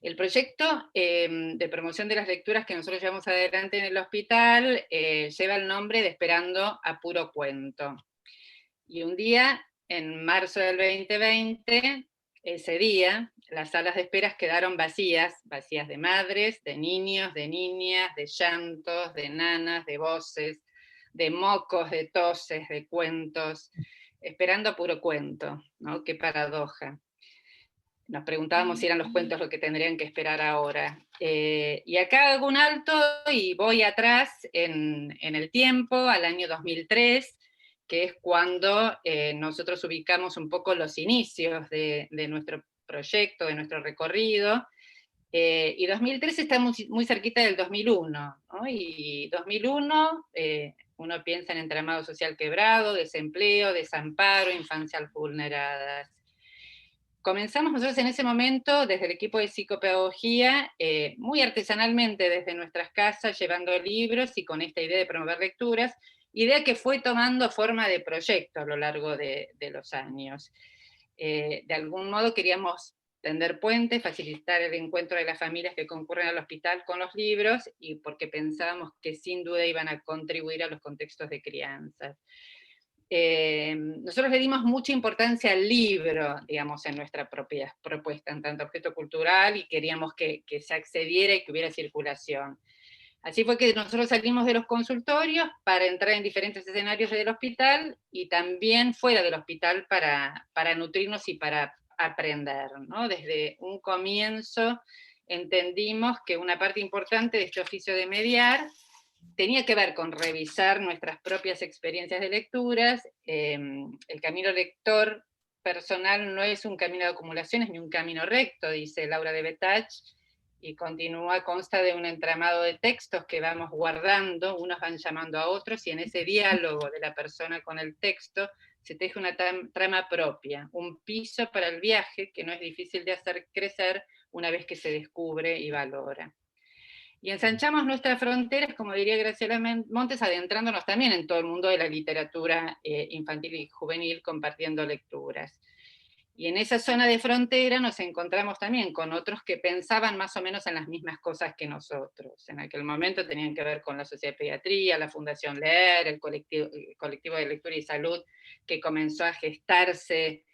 El proyecto de promoción de las lecturas que nosotros llevamos adelante en el hospital lleva el nombre de Esperando a Puro Cuento. Y un día, en marzo del 2020, ese día, las salas de esperas quedaron vacías de madres, de niños, de niñas, de llantos, de nanas, de voces, de mocos, de toses, de cuentos, esperando a puro cuento, ¿no? Qué paradoja. Nos preguntábamos si eran los cuentos lo que tendrían que esperar ahora. Y acá hago un alto y voy atrás en el tiempo, al año 2003, que es cuando nosotros ubicamos un poco los inicios de nuestro proyecto, de nuestro recorrido, y 2003 está muy cerquita del 2001, ¿no? Y 2001, uno piensa en entramado social quebrado, desempleo, desamparo, infancias vulneradas. Comenzamos nosotros en ese momento, desde el equipo de psicopedagogía, muy artesanalmente desde nuestras casas, llevando libros y con esta idea de promover lecturas, idea que fue tomando forma de proyecto a lo largo de los años. De algún modo queríamos tender puentes, facilitar el encuentro de las familias que concurren al hospital con los libros, y porque pensábamos que sin duda iban a contribuir a los contextos de crianza. Nosotros le dimos mucha importancia al libro, digamos, en nuestra propia propuesta, en tanto objeto cultural, y queríamos que se accediera y que hubiera circulación. Así fue que nosotros salimos de los consultorios para entrar en diferentes escenarios del hospital, y también fuera del hospital para nutrirnos y para aprender, ¿no? Desde un comienzo entendimos que una parte importante de este oficio de mediar tenía que ver con revisar nuestras propias experiencias de lecturas. El camino lector personal no es un camino de acumulaciones ni un camino recto, dice Laura de Betach, y continúa, consta de un entramado de textos que vamos guardando, unos van llamando a otros, y en ese diálogo de la persona con el texto se teje una trama propia, un piso para el viaje que no es difícil de hacer crecer una vez que se descubre y valora. Y ensanchamos nuestras fronteras, como diría Graciela Montes, adentrándonos también en todo el mundo de la literatura infantil y juvenil, compartiendo lecturas. Y en esa zona de frontera nos encontramos también con otros que pensaban más o menos en las mismas cosas que nosotros. En aquel momento tenían que ver con la Sociedad de Pediatría, la Fundación Leer, el colectivo de Lectura y Salud, que comenzó a gestarse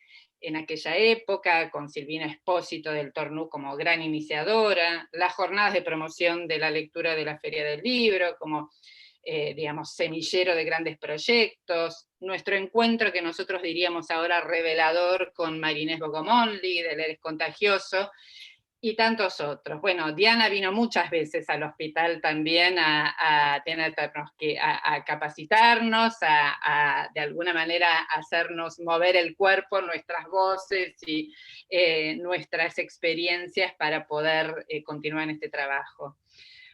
en aquella época, con Silvina Espósito del Tornú como gran iniciadora, las jornadas de promoción de la lectura de la Feria del Libro, como, digamos, semillero de grandes proyectos, nuestro encuentro que nosotros diríamos ahora revelador con Marinés Bogomoldi, de Leer es Contagioso, y tantos otros. Bueno, Diana vino muchas veces al hospital también a capacitarnos, de alguna manera hacernos mover el cuerpo, nuestras voces y nuestras experiencias para poder continuar en este trabajo.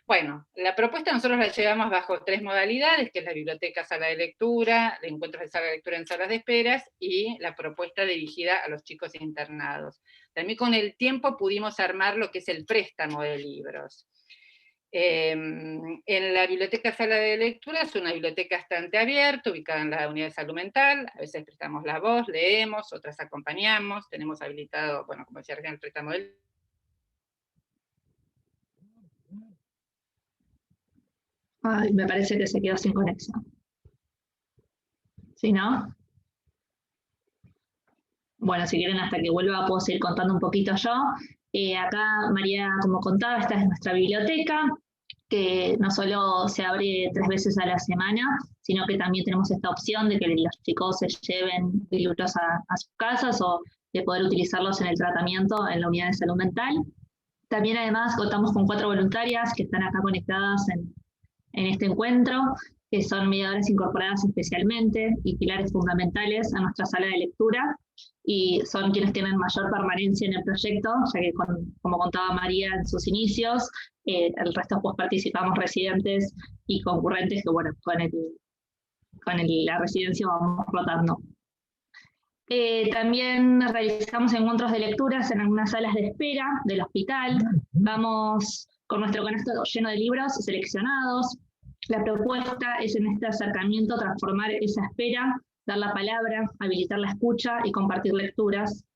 Bueno, la propuesta nosotros la llevamos bajo 3 modalidades, que es la biblioteca, sala de lectura, de encuentros de sala de lectura en salas de esperas, y la propuesta dirigida a los chicos internados. También con el tiempo pudimos armar lo que es el préstamo de libros. En la biblioteca sala de lectura es una biblioteca bastante abierta, ubicada en la unidad de salud mental, a veces prestamos la voz, leemos, otras acompañamos, tenemos habilitado, bueno, como decía recién, el préstamo del... Ay, me parece que se quedó sin conexión. ¿Sí, no? Bueno, si quieren hasta que vuelva puedo seguir contando un poquito yo. Acá María, como contaba, esta es nuestra biblioteca, que no solo se abre 3 veces a la semana, sino que también tenemos esta opción de que los chicos se lleven libros a sus casas o de poder utilizarlos en el tratamiento en la unidad de salud mental. También además contamos con 4 voluntarias que están acá conectadas en este encuentro, que son mediadoras incorporadas especialmente y pilares fundamentales a nuestra sala de lectura, y son quienes tienen mayor permanencia en el proyecto, ya que como contaba María en sus inicios, el resto pues participamos residentes y concurrentes que bueno, con la residencia vamos rotando. También realizamos encuentros de lecturas en algunas salas de espera del hospital. Vamos con nuestro canasto lleno de libros seleccionados. La propuesta es en este acercamiento transformar esa espera, dar la palabra, habilitar la escucha y compartir lecturas.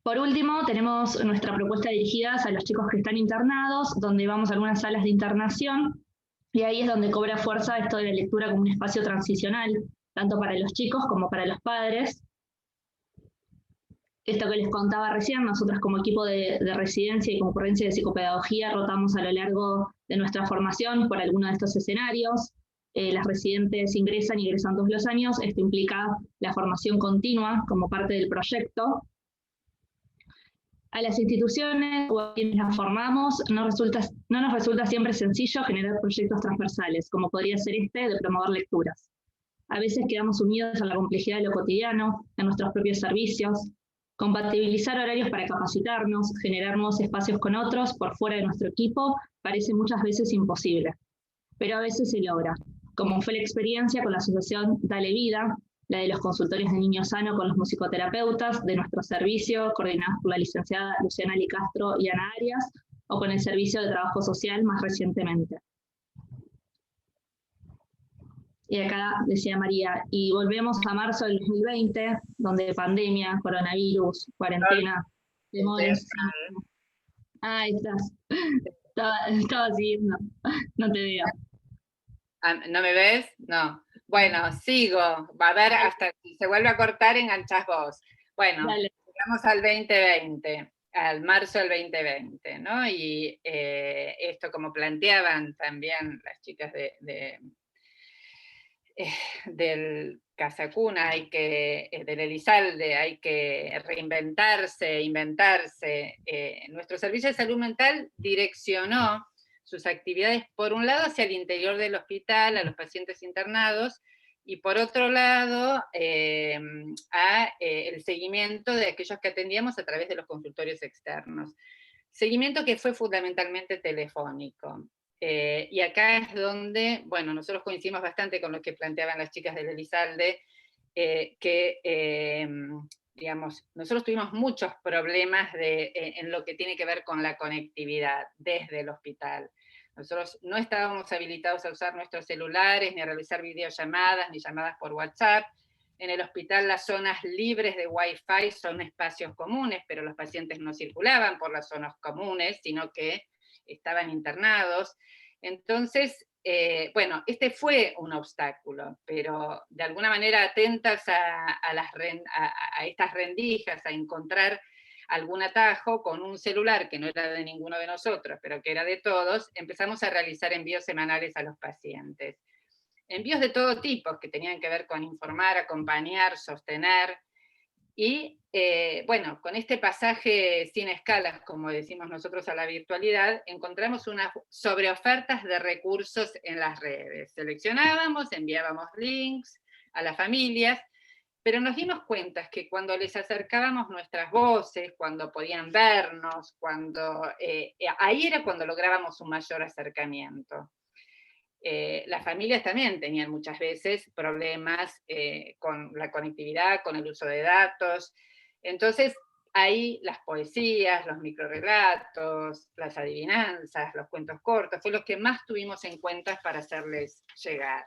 Por último, tenemos nuestra propuesta dirigida a los chicos que están internados, donde vamos a algunas salas de internación, y ahí es donde cobra fuerza esto de la lectura como un espacio transicional, tanto para los chicos como para los padres. Esto que les contaba recién, nosotros como equipo de residencia y concurrencia de psicopedagogía rotamos a lo largo de nuestra formación por alguno de estos escenarios. Las residentes ingresan y egresan todos los años. Esto implica la formación continua como parte del proyecto. A las instituciones o a quienes las formamos no nos resulta siempre sencillo generar proyectos transversales, como podría ser este de promover lecturas. A veces quedamos unidos a la complejidad de lo cotidiano, en nuestros propios servicios. Compatibilizar horarios para capacitarnos, generar nuevos espacios con otros por fuera de nuestro equipo, parece muchas veces imposible. Pero a veces se logra, como fue la experiencia con la asociación Dale Vida, la de los consultorios de Niño Sano con los musicoterapeutas de nuestro servicio, coordinados por la licenciada Luciana Licastro y Ana Arias, o con el servicio de trabajo social más recientemente. Y acá decía María, y volvemos a marzo del 2020, donde pandemia, coronavirus, cuarentena, temores. Ahí estás. Estaba siguiendo. No te veo. ¿No me ves? No. Bueno, sigo. Va a ver, hasta que se vuelve a cortar, enganchás vos. Bueno, llegamos al 2020, al marzo del 2020, ¿no? Y esto, como planteaban también las chicas del Casa Cuna, del Elizalde, hay que reinventarse, inventarse. Nuestro servicio de salud mental direccionó sus actividades, por un lado, hacia el interior del hospital, a los pacientes internados, y por otro lado, el seguimiento de aquellos que atendíamos a través de los consultorios externos. Seguimiento que fue fundamentalmente telefónico. Y acá es donde, bueno, nosotros coincidimos bastante con lo que planteaban las chicas del Elizalde, digamos, nosotros tuvimos muchos problemas en lo que tiene que ver con la conectividad desde el hospital. Nosotros no estábamos habilitados a usar nuestros celulares, ni a realizar videollamadas, ni llamadas por WhatsApp. En el hospital las zonas libres de Wi-Fi son espacios comunes, pero los pacientes no circulaban por las zonas comunes, sino que estaban internados. Entonces, bueno, este fue un obstáculo, pero de alguna manera atentas a estas rendijas, a encontrar algún atajo con un celular que no era de ninguno de nosotros, pero que era de todos, empezamos a realizar envíos semanales a los pacientes. Envíos de todo tipo, que tenían que ver con informar, acompañar, sostener, Y bueno, con este pasaje sin escalas, como decimos nosotros, a la virtualidad, encontramos unas sobreofertas de recursos en las redes. Seleccionábamos, enviábamos links a las familias, pero nos dimos cuenta que cuando les acercábamos nuestras voces, cuando podían vernos, ahí era cuando lográbamos un mayor acercamiento. Las familias también tenían muchas veces problemas con la conectividad, con el uso de datos. Entonces, ahí las poesías, los microrrelatos, las adivinanzas, los cuentos cortos, fue lo que más tuvimos en cuenta para hacerles llegar.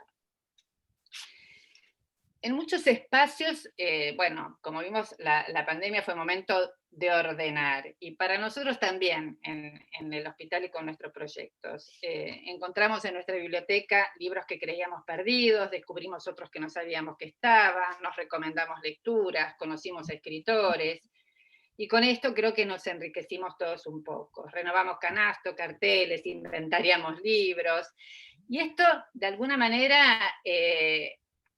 En muchos espacios, bueno, como vimos, la pandemia fue un momento de ordenar, y para nosotros también en el hospital y con nuestros proyectos. Encontramos en nuestra biblioteca libros que creíamos perdidos, descubrimos otros que no sabíamos que estaban, nos recomendamos lecturas, conocimos escritores, y con esto creo que nos enriquecimos todos un poco. Renovamos canasto, carteles, inventariamos libros, y esto de alguna manera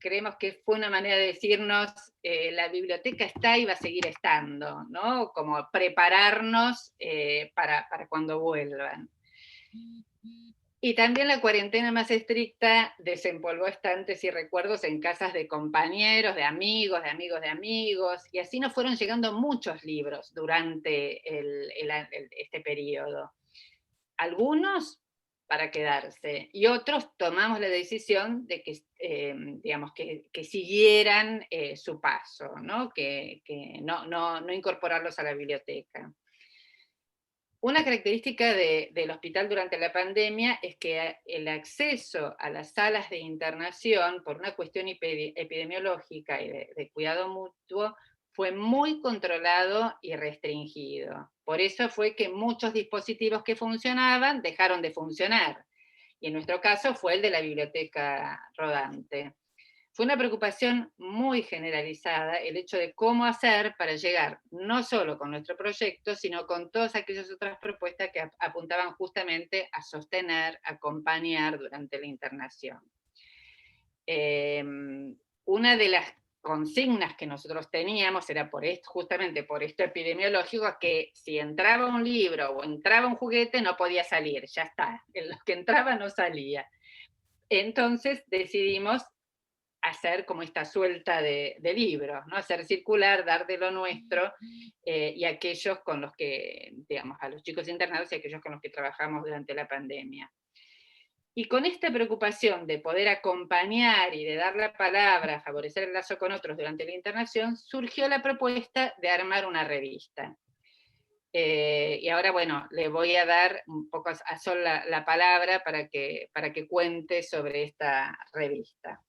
creemos que fue una manera de decirnos, la biblioteca está y va a seguir estando, ¿no? Como prepararnos para cuando vuelvan. Y también la cuarentena más estricta desempolvó estantes y recuerdos en casas de compañeros, de amigos, de amigos, de amigos, y así nos fueron llegando muchos libros durante este periodo. Algunos para quedarse, y otros tomamos la decisión de que, digamos, que siguieran su paso, ¿no? Que no incorporarlos a la biblioteca. Una característica del hospital durante la pandemia es que el acceso a las salas de internación, por una cuestión epidemiológica y de cuidado mutuo, fue muy controlado y restringido. Por eso fue que muchos dispositivos que funcionaban dejaron de funcionar. Y en nuestro caso fue el de la biblioteca rodante. Fue una preocupación muy generalizada el hecho de cómo hacer para llegar no solo con nuestro proyecto, sino con todas aquellas otras propuestas que apuntaban justamente a sostener, acompañar durante la internación. Una de las consignas que nosotros teníamos era justamente por esto epidemiológico, que si entraba un libro o entraba un juguete no podía salir, ya está, en lo que entraba no salía. Entonces decidimos hacer como esta suelta de libros, ¿no? Hacer circular, dar de lo nuestro, y aquellos con los que, digamos, a los chicos internados y aquellos con los que trabajamos durante la pandemia. Y con esta preocupación de poder acompañar y de dar la palabra, favorecer el lazo con otros durante la internación, surgió la propuesta de armar una revista. Y ahora, bueno, le voy a dar un poco a Sol la palabra para que cuente sobre esta revista.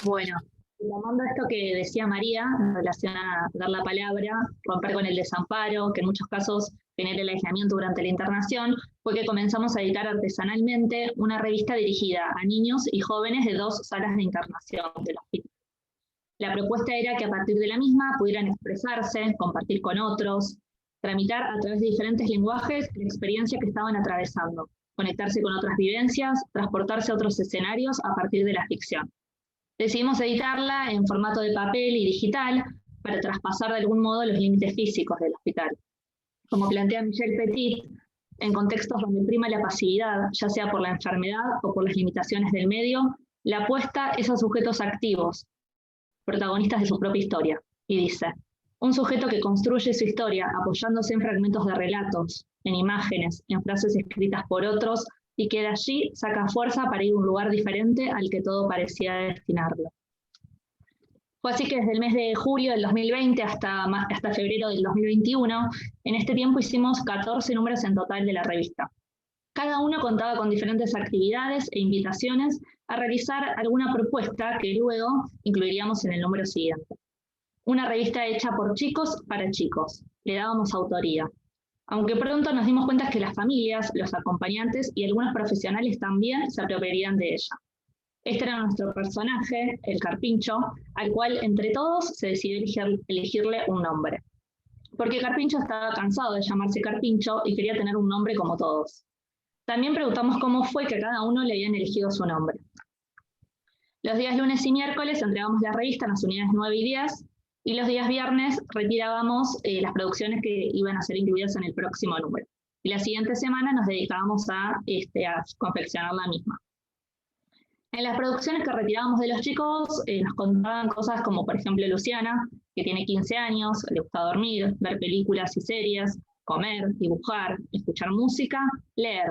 Bueno, tomando esto que decía María, en relación a dar la palabra, romper con el desamparo, que en muchos casos genera el aislamiento durante la internación, fue que comenzamos a editar artesanalmente una revista dirigida a niños y jóvenes de 2 salas de internación del hospital. La propuesta era que a partir de la misma pudieran expresarse, compartir con otros, tramitar a través de diferentes lenguajes la experiencia que estaban atravesando, conectarse con otras vivencias, transportarse a otros escenarios a partir de la ficción. Decidimos editarla en formato de papel y digital para traspasar de algún modo los límites físicos del hospital. Como plantea Michel Petit, en contextos donde prima la pasividad, ya sea por la enfermedad o por las limitaciones del medio, la apuesta es a sujetos activos, protagonistas de su propia historia. Y dice, un sujeto que construye su historia apoyándose en fragmentos de relatos, en imágenes, en frases escritas por otros, y que de allí saca fuerza para ir a un lugar diferente al que todo parecía destinarlo. Fue así que desde el mes de julio del 2020 hasta febrero del 2021, en este tiempo hicimos 14 números en total de la revista. Cada uno contaba con diferentes actividades e invitaciones a realizar alguna propuesta que luego incluiríamos en el número siguiente. Una revista hecha por chicos para chicos, le dábamos autoría. Aunque pronto nos dimos cuenta que las familias, los acompañantes y algunos profesionales también se apropiarían de ella. Este era nuestro personaje, el Carpincho, al cual entre todos se decidió elegirle un nombre. Porque Carpincho estaba cansado de llamarse Carpincho y quería tener un nombre como todos. También preguntamos cómo fue que a cada uno le habían elegido su nombre. Los días lunes y miércoles entregamos la revista en las unidades 9 y 10, y los días viernes retirábamos las producciones que iban a ser incluidas en el próximo número. Y la siguiente semana nos dedicábamos a confeccionar la misma. En las producciones que retirábamos de los chicos, nos contaban cosas como, por ejemplo, Luciana, que tiene 15 años, le gusta dormir, ver películas y series, comer, dibujar, escuchar música, leer.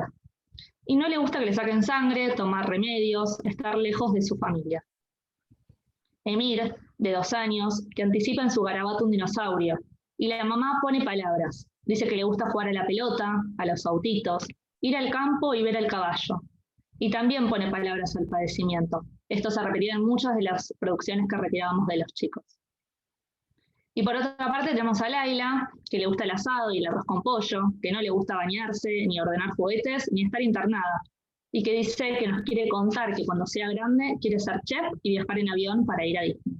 Y no le gusta que le saquen sangre, tomar remedios, estar lejos de su familia. Emir, de 2 años, que anticipa en su garabato un dinosaurio, y la mamá pone palabras. Dice que le gusta jugar a la pelota, a los autitos, ir al campo y ver al caballo. Y también pone palabras al padecimiento. Esto se repetía en muchas de las producciones que retirábamos de los chicos. Y por otra parte tenemos a Laila, que le gusta el asado y el arroz con pollo, que no le gusta bañarse, ni ordenar juguetes, ni estar internada. Y que dice que nos quiere contar que cuando sea grande quiere ser chef y viajar en avión para ir a Disney.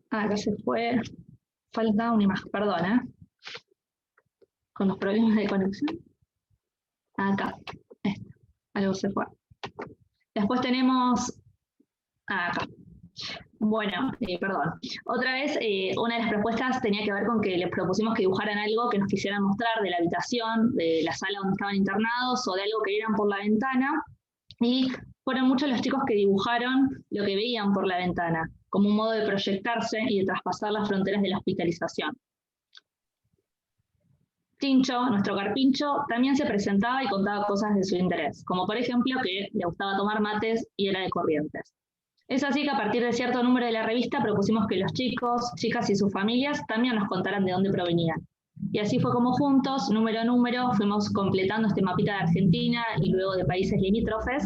Acá se fue. Falta una imagen, perdón, con los problemas de conexión. Acá, algo se fue. Después tenemos, acá. Bueno, perdón. Otra vez, una de las propuestas tenía que ver con que les propusimos que dibujaran algo que nos quisieran mostrar de la habitación, de la sala donde estaban internados, o de algo que vieran por la ventana. Y fueron muchos los chicos que dibujaron lo que veían por la ventana, como un modo de proyectarse y de traspasar las fronteras de la hospitalización. Tincho, nuestro carpincho, también se presentaba y contaba cosas de su interés, como por ejemplo que le gustaba tomar mates y era de Corrientes. Es así que a partir de cierto número de la revista propusimos que los chicos, chicas y sus familias también nos contaran de dónde provenían. Y así fue como juntos, número a número, fuimos completando este mapita de Argentina y luego de países limítrofes.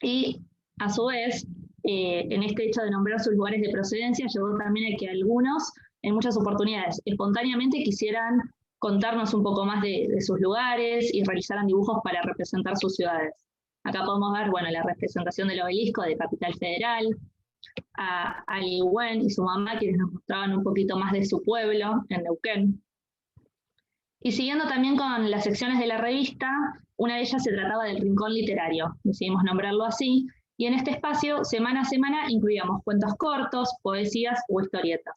Y a su vez, en este hecho de nombrar sus lugares de procedencia, llevó también a que algunos, en muchas oportunidades, espontáneamente quisieran contarnos un poco más de sus lugares y realizaran dibujos para representar sus ciudades. Acá podemos ver, bueno, la representación del obelisco de Capital Federal, a Ali Wen y su mamá, quienes nos mostraban un poquito más de su pueblo, en Neuquén. Y siguiendo también con las secciones de la revista, una de ellas se trataba del Rincón Literario, decidimos nombrarlo así, y en este espacio, semana a semana, incluíamos cuentos cortos, poesías o historietas.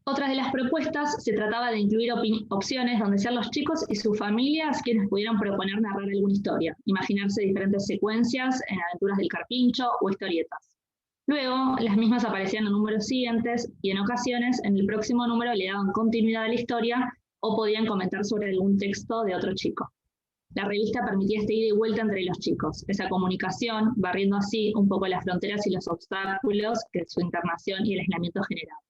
Otra de las propuestas se trataba de incluir opciones donde sean los chicos y sus familias quienes pudieran proponer narrar alguna historia, imaginarse diferentes secuencias en aventuras del carpincho o historietas. Luego, las mismas aparecían en números siguientes y en ocasiones en el próximo número le daban continuidad a la historia o podían comentar sobre algún texto de otro chico. La revista permitía este ida y vuelta entre los chicos, esa comunicación, barriendo así un poco las fronteras y los obstáculos que su internación y el aislamiento generaban.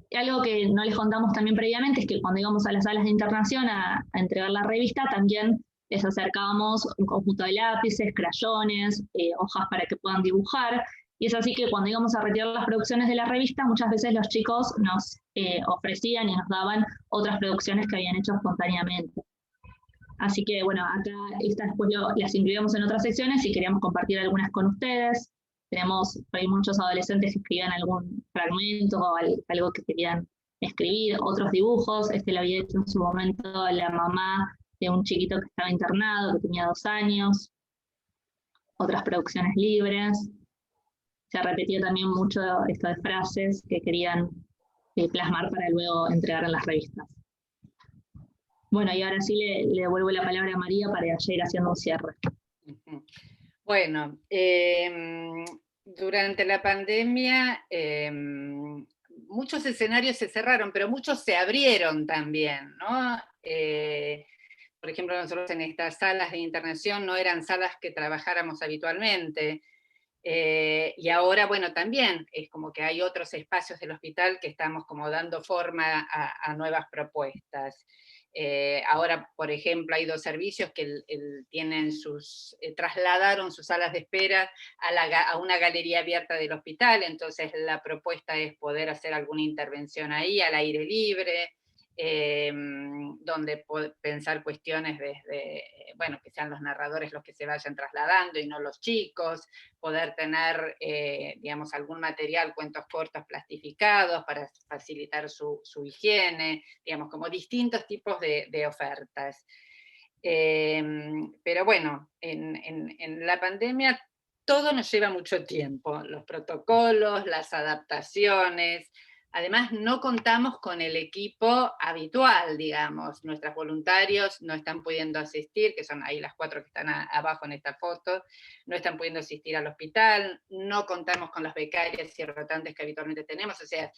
Y algo que no les contamos también previamente es que cuando íbamos a las salas de internación a entregar la revista, también les acercábamos un conjunto de lápices, crayones, hojas para que puedan dibujar, y es así que cuando íbamos a retirar las producciones de la revista, muchas veces los chicos nos ofrecían y nos daban otras producciones que habían hecho espontáneamente. Así que bueno, acá estas después las incluíamos en otras secciones y queríamos compartir algunas con ustedes. Tenemos hay muchos adolescentes que escribían algún fragmento o algo que querían escribir, otros dibujos. Lo había hecho en su momento la mamá de un chiquito que estaba internado, que tenía 2 años. Otras producciones libres. Se repetía también mucho esto de frases que querían plasmar para luego entregar en las revistas. Bueno, y ahora sí le devuelvo la palabra a María para ir haciendo un cierre. Bueno, durante la pandemia muchos escenarios se cerraron, pero muchos se abrieron también, ¿no? Por ejemplo, nosotros en estas salas de internación no eran salas que trabajáramos habitualmente, y ahora, bueno, también es como que hay otros espacios del hospital que estamos como dando forma a nuevas propuestas. Ahora, por ejemplo, hay 2 servicios que tienen trasladaron sus salas de espera a una galería abierta del hospital, entonces la propuesta es poder hacer alguna intervención ahí, al aire libre, donde pensar cuestiones desde, bueno, que sean los narradores los que se vayan trasladando y no los chicos, poder tener, digamos, algún material, cuentos cortos plastificados para facilitar su higiene, digamos, como distintos tipos de ofertas. Pero bueno, en la pandemia todo nos lleva mucho tiempo, los protocolos, las adaptaciones. Además, no contamos con el equipo habitual, digamos. Nuestros voluntarios no están pudiendo asistir, que son ahí las 4 que están abajo en esta foto, no están pudiendo asistir al hospital, no contamos con las becarias y rotantes que habitualmente tenemos, o sea,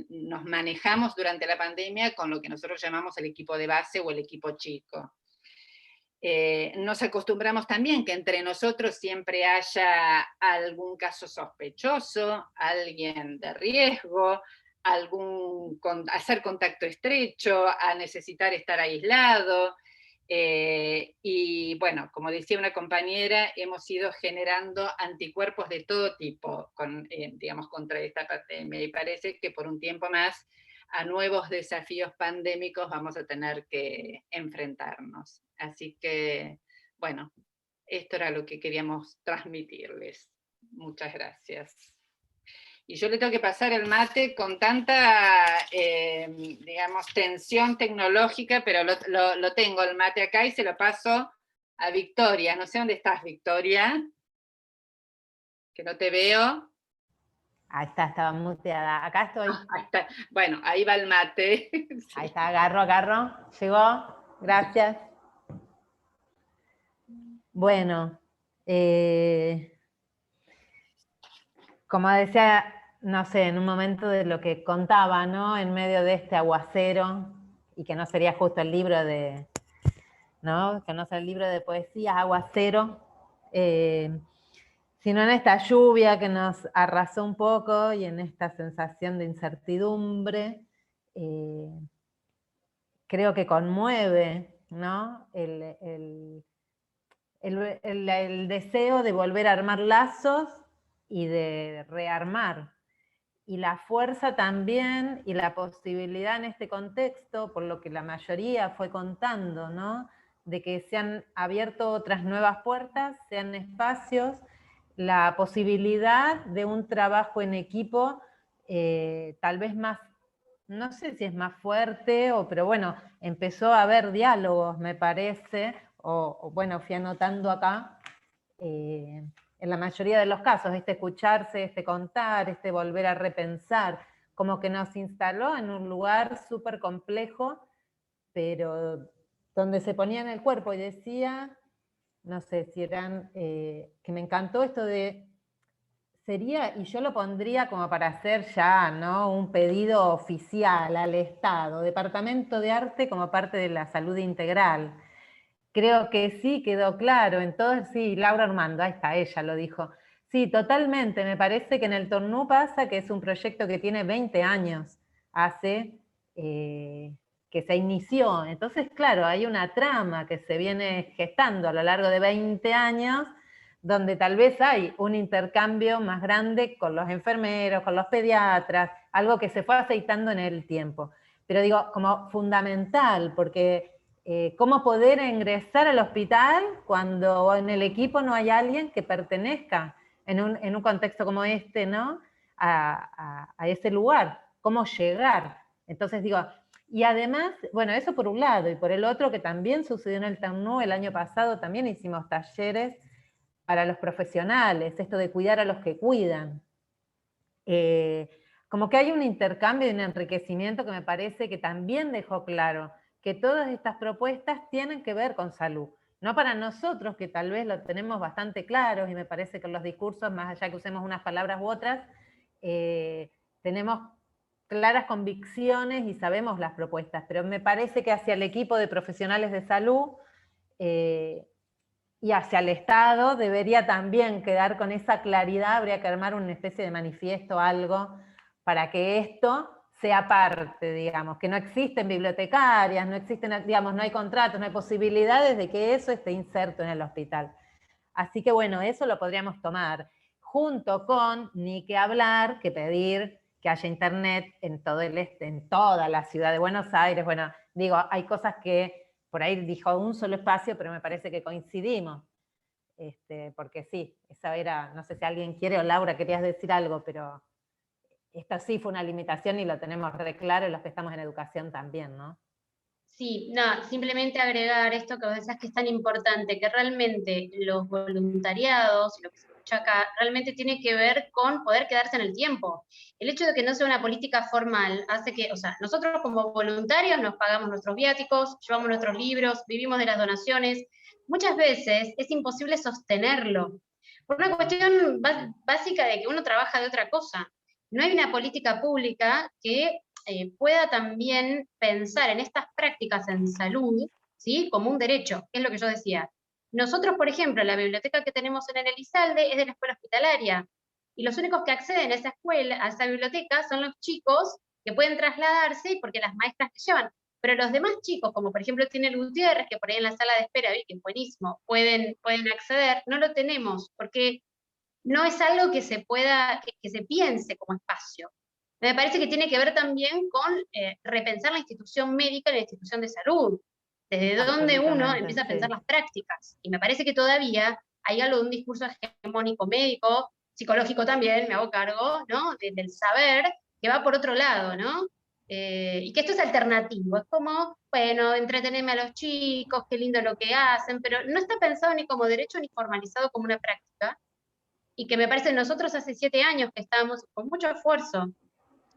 nos manejamos durante la pandemia con lo que nosotros llamamos el equipo de base o el equipo chico. Nos acostumbramos también que entre nosotros siempre haya algún caso sospechoso, alguien de riesgo, hacer contacto estrecho, a necesitar estar aislado. Y bueno, como decía una compañera, hemos ido generando anticuerpos de todo tipo, digamos, contra esta pandemia, y parece que por un tiempo más a nuevos desafíos pandémicos vamos a tener que enfrentarnos. Así que, bueno, esto era lo que queríamos transmitirles. Muchas gracias. Y yo le tengo que pasar el mate con tanta, digamos, tensión tecnológica, pero lo tengo el mate acá y se lo paso a Victoria. No sé dónde estás, Victoria. Que no te veo. Ahí está, estaba muteada. Acá estoy. Ahí está. Bueno, ahí va el mate. Sí. Ahí está, agarro. Llegó. Gracias. Bueno, como decía, no sé, en un momento de lo que contaba, ¿no? En medio de este aguacero, y que no sería justo el libro de, ¿no? Que no sea el libro de poesía, aguacero, sino en esta lluvia que nos arrasó un poco y en esta sensación de incertidumbre, creo que conmueve, ¿no? El deseo de volver a armar lazos y de rearmar. Y la fuerza también y la posibilidad en este contexto, por lo que la mayoría fue contando, ¿no? De que se han abierto otras nuevas puertas, sean espacios, la posibilidad de un trabajo en equipo tal vez más, no sé si es más fuerte, pero bueno, empezó a haber diálogos, me parece, o bueno, fui anotando acá, en la mayoría de los casos, este escucharse, este contar, este volver a repensar, como que nos instaló en un lugar súper complejo, pero donde se ponía en el cuerpo y decía, no sé si eran, que me encantó esto de, sería, y yo lo pondría como para hacer ya, ¿no? Un pedido oficial al Estado, Departamento de Arte como parte de la salud integral. Creo que sí quedó claro, entonces sí, Laura Armando, ahí está, ella lo dijo. Sí, totalmente, me parece que en el Tornú pasa que es un proyecto que tiene 20 años, hace que se inició. Entonces, claro, hay una trama que se viene gestando a lo largo de 20 años, donde tal vez hay un intercambio más grande con los enfermeros, con los pediatras, algo que se fue aceitando en el tiempo. Pero digo, como fundamental, porque cómo poder ingresar al hospital cuando en el equipo no hay alguien que pertenezca en un contexto como este, ¿no? A ese lugar, cómo llegar. Entonces digo, y además, bueno, eso por un lado, y por el otro que también sucedió en el TANU el año pasado, también hicimos talleres para los profesionales, esto de cuidar a los que cuidan. Como que hay un intercambio y un enriquecimiento que me parece que también dejó claro que todas estas propuestas tienen que ver con salud. No para nosotros, que tal vez lo tenemos bastante claros, y me parece que en los discursos, más allá que usemos unas palabras u otras, tenemos claras convicciones y sabemos las propuestas, pero me parece que hacia el equipo de profesionales de salud y hacia el Estado debería también quedar con esa claridad, habría que armar una especie de manifiesto, algo, para que esto sea parte, digamos, que no existen bibliotecarias, no existen, digamos, no hay contratos, no hay posibilidades de que eso esté inserto en el hospital. Así que bueno, eso lo podríamos tomar, junto con, ni que hablar, que pedir que haya internet en todo el este, en toda la ciudad de Buenos Aires. Bueno, digo, hay cosas que por ahí dijo un solo espacio, pero me parece que coincidimos. Porque sí, esa era, no sé si alguien quiere, o Laura, querías decir algo, pero esta sí fue una limitación y lo tenemos re claro, los que estamos en educación también, ¿no? Sí, no, simplemente agregar esto que vos decías que es tan importante, que realmente los voluntariados, lo que se escucha acá, realmente tiene que ver con poder quedarse en el tiempo. El hecho de que no sea una política formal hace que, o sea, nosotros como voluntarios nos pagamos nuestros viáticos, llevamos nuestros libros, vivimos de las donaciones. Muchas veces es imposible sostenerlo, por una cuestión básica de que uno trabaja de otra cosa. No hay una política pública que pueda también pensar en estas prácticas en salud, ¿sí? Como un derecho, que es lo que yo decía. Nosotros, por ejemplo, la biblioteca que tenemos en el Elizalde es de la escuela hospitalaria, y los únicos que acceden a esa escuela, a esa biblioteca, son los chicos que pueden trasladarse porque las maestras que llevan. Pero los demás chicos, como por ejemplo tiene el Gutiérrez, que por ahí en la sala de espera, vi que es buenísimo, pueden acceder, no lo tenemos, porque no es algo que se pueda, que se piense como espacio. Me parece que tiene que ver también con repensar la institución médica y la institución de salud, desde donde uno empieza a pensar las prácticas. Y me parece que todavía hay algo de un discurso hegemónico médico, psicológico también, me hago cargo, ¿no? Del saber, que va por otro lado, ¿no? Y que esto es alternativo, es como, bueno, entretenerme a los chicos, qué lindo lo que hacen, pero no está pensado ni como derecho ni formalizado como una práctica, y que me parece nosotros hace 7 años que estábamos con mucho esfuerzo,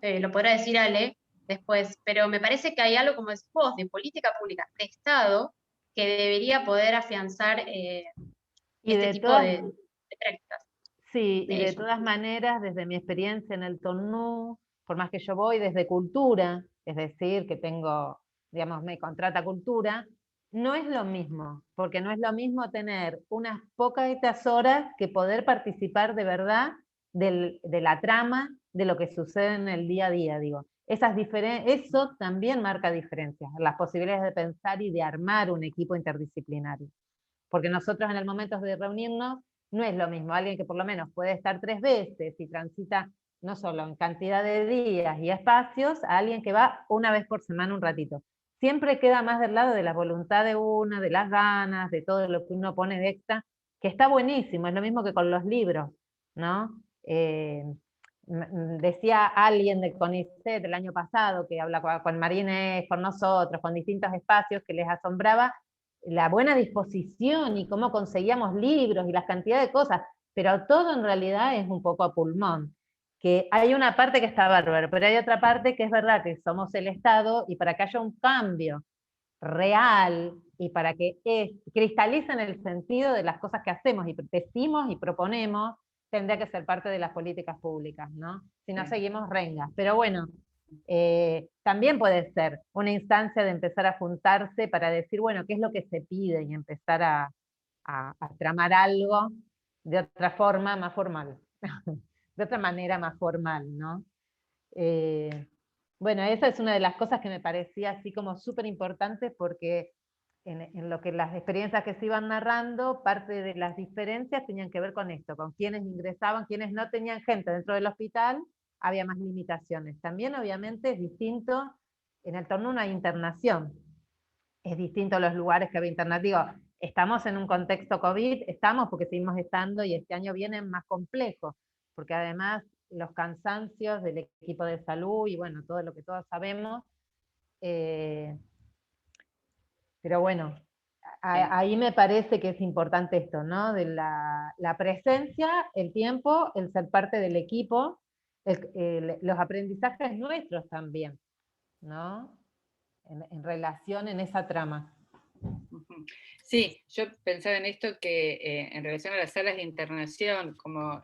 lo podrá decir Ale después, pero me parece que hay algo, como decís vos, de política pública, de Estado, que debería poder afianzar Y este de tipo todas, de prácticas. sí, y de Eso. todas maneras, desde mi experiencia en el TONU, por más que yo voy desde cultura, es decir, que tengo, digamos, me contrata cultura, no es lo mismo, porque no es lo mismo tener unas pocas horas que poder participar de verdad de la trama, de lo que sucede en el día a día, digo. Eso también marca diferencias, las posibilidades de pensar y de armar un equipo interdisciplinario. Porque nosotros en el momento de reunirnos, no es lo mismo alguien que por lo menos puede estar 3 veces y transita no solo en cantidad de días y espacios, a alguien que va una vez por semana un ratito. Siempre queda más del lado de la voluntad de uno, de las ganas, de todo lo que uno pone de extra, que está buenísimo, es lo mismo que con los libros, ¿no? Decía alguien de CONICET el año pasado, que habla con Marínez, con nosotros, con distintos espacios, que les asombraba la buena disposición y cómo conseguíamos libros y la cantidad de cosas, pero todo en realidad es un poco a pulmón, que hay una parte que está bárbaro, pero hay otra parte que es verdad que somos el Estado, y para que haya un cambio real y para que cristalicen el sentido de las cosas que hacemos y decimos y proponemos, tendría que ser parte de las políticas públicas, ¿no? Si no seguimos rengas. Pero bueno, también puede ser una instancia de empezar a juntarse para decir, bueno, qué es lo que se pide y empezar a tramar algo de otra forma más formal, de otra manera más formal, ¿no? Bueno, esa es una de las cosas que me parecía así como súper importante, porque en lo que las experiencias que se iban narrando, parte de las diferencias tenían que ver con esto, con quienes ingresaban, quienes no tenían gente dentro del hospital, había más limitaciones. También obviamente es distinto, en el torno una internación, es distinto a los lugares que había internado. Digo, estamos en un contexto COVID, estamos porque seguimos estando, y este año viene más complejo, porque además los cansancios del equipo de salud y bueno, todo lo que todos sabemos, pero bueno, ahí me parece que es importante esto, ¿no? De la presencia, el tiempo, el ser parte del equipo, los aprendizajes nuestros también, ¿no? En relación en esa trama. Sí, yo pensaba en esto que en relación a las salas de internación, como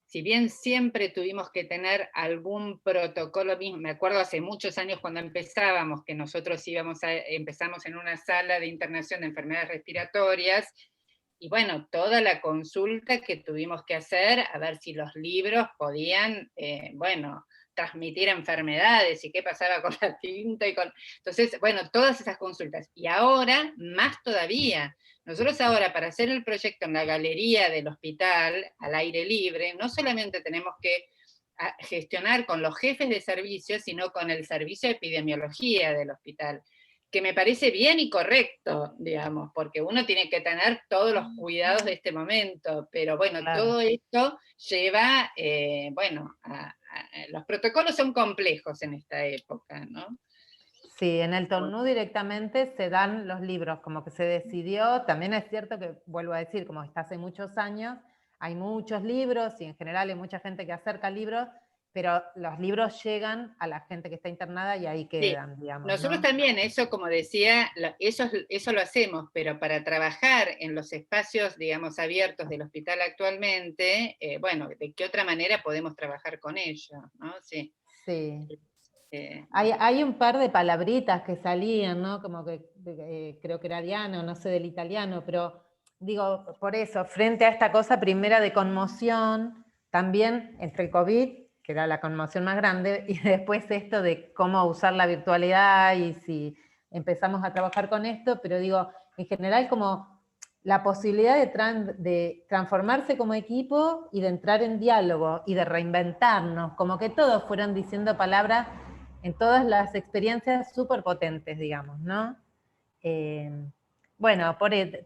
si bien siempre tuvimos que tener algún protocolo mismo, me acuerdo hace muchos años cuando empezábamos, que nosotros empezamos en una sala de internación de enfermedades respiratorias, y bueno, toda la consulta que tuvimos que hacer, a ver si los libros podían, transmitir enfermedades, y qué pasaba con la tinta, entonces, bueno, todas esas consultas. Y ahora, más todavía, nosotros ahora para hacer el proyecto en la galería del hospital, al aire libre, no solamente tenemos que gestionar con los jefes de servicio, sino con el servicio de epidemiología del hospital, que me parece bien y correcto, digamos, porque uno tiene que tener todos los cuidados de este momento, pero bueno, claro, todo esto lleva, los protocolos son complejos en esta época, ¿no? Sí, en el Tornú directamente se dan los libros, como que se decidió. También es cierto que, vuelvo a decir, como está hace muchos años, hay muchos libros y en general hay mucha gente que acerca libros, pero los libros llegan a la gente que está internada y ahí quedan, digamos. Nosotros ¿no? también, eso como decía, eso lo hacemos, pero para trabajar en los espacios, digamos, abiertos del hospital actualmente, bueno, ¿de qué otra manera podemos trabajar con ellos? ¿No? Sí. Sí. Hay un par de palabritas que salían, ¿no? Como que creo que era Diana, no sé del italiano, pero digo, por eso, frente a esta cosa primera de conmoción, también entre el COVID, que era la conmoción más grande, y después esto de cómo usar la virtualidad y si empezamos a trabajar con esto, pero digo, en general como la posibilidad de transformarse como equipo y de entrar en diálogo y de reinventarnos, como que todos fueron diciendo palabras en todas las experiencias súper potentes, digamos, ¿no? Bueno,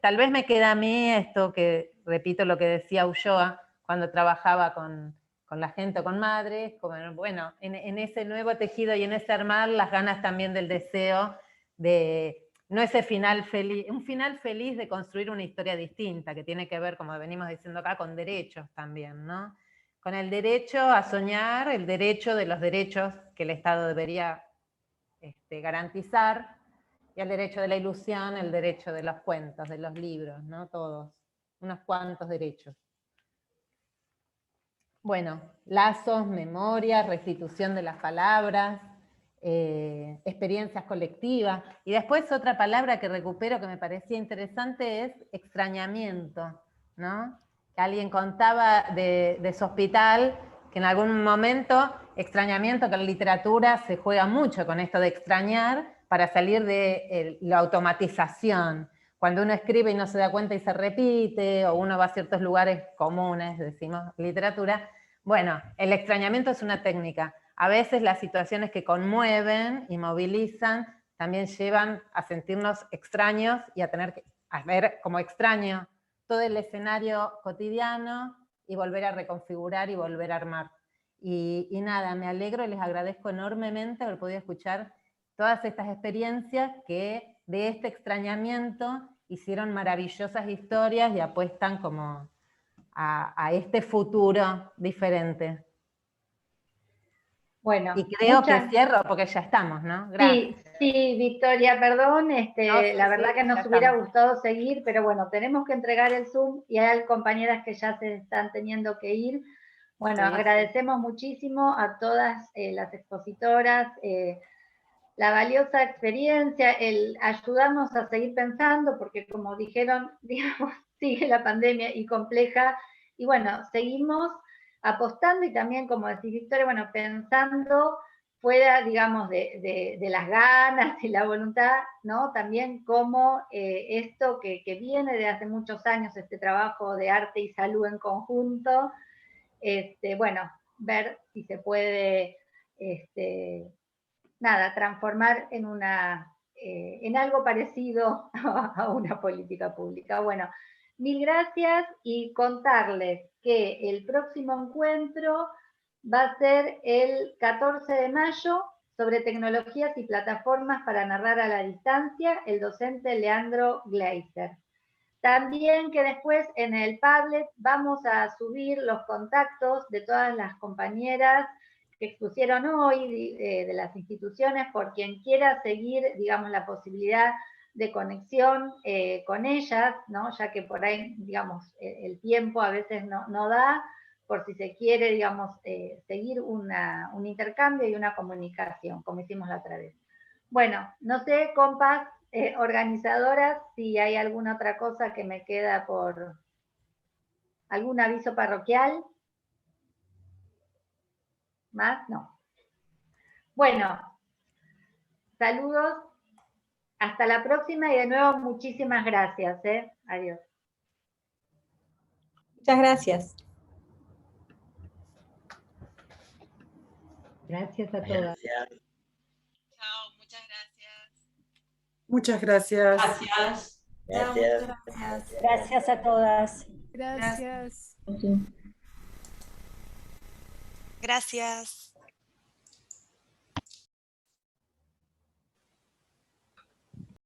tal vez me queda a mí esto que, repito lo que decía Ulloa, cuando trabajaba con la gente o con madres, como, bueno, en ese nuevo tejido y en ese armar, las ganas también del deseo de, no ese final feliz, un final feliz de construir una historia distinta, que tiene que ver, como venimos diciendo acá, con derechos también, ¿no? Con el derecho a soñar, el derecho de los derechos que el Estado debería garantizar, y el derecho de la ilusión, el derecho de los cuentos, de los libros, ¿no? Todos, unos cuantos derechos. Bueno, lazos, memoria, restitución de las palabras, experiencias colectivas, y después otra palabra que recupero que me parecía interesante es extrañamiento, ¿no? Que alguien contaba de su hospital, que en algún momento, extrañamiento, que en literatura se juega mucho con esto de extrañar para salir de la automatización. Cuando uno escribe y no se da cuenta y se repite, o uno va a ciertos lugares comunes, decimos literatura, bueno, el extrañamiento es una técnica. A veces las situaciones que conmueven y movilizan también llevan a sentirnos extraños y a tener que ver como extraño todo el escenario cotidiano y volver a reconfigurar y volver a armar. Y nada, me alegro y les agradezco enormemente haber podido escuchar todas estas experiencias que de este extrañamiento hicieron maravillosas historias y apuestan como a este futuro diferente. Bueno, y creo que cierro porque ya estamos, ¿no? Gracias. Sí, Victoria, perdón, la verdad que nos hubiera gustado seguir, pero bueno, tenemos que entregar el Zoom y hay compañeras que ya se están teniendo que ir. Bueno, agradecemos muchísimo a todas las expositoras, la valiosa experiencia, el ayudarnos a seguir pensando, porque como dijeron, digamos, sigue la pandemia y compleja, y bueno, seguimos apostando y también, como decís Victoria, bueno, pensando fuera, digamos, de las ganas y la voluntad, ¿no? También como esto que viene de hace muchos años, este trabajo de arte y salud en conjunto, bueno, ver si se puede, nada, transformar en algo parecido a una política pública. Bueno, mil gracias y contarles que el próximo encuentro va a ser el 14 de mayo sobre tecnologías y plataformas para narrar a la distancia, el docente Leandro Gleiser. También que después en el Padlet vamos a subir los contactos de todas las compañeras que expusieron hoy de las instituciones, por quien quiera seguir, digamos, la posibilidad de conexión con ellas, ¿no? Ya que por ahí, digamos, el tiempo a veces no da, por si se quiere, digamos, seguir un intercambio y una comunicación, como hicimos la otra vez. Bueno, no sé, compas, organizadoras, si hay alguna otra cosa que me queda por algún aviso parroquial. ¿Más? No. Bueno, saludos. Hasta la próxima y de nuevo muchísimas gracias. Adiós. Muchas gracias. Gracias a todas. Chao, muchas gracias. Muchas gracias. Gracias. Gracias. Gracias a todas. Gracias. Gracias.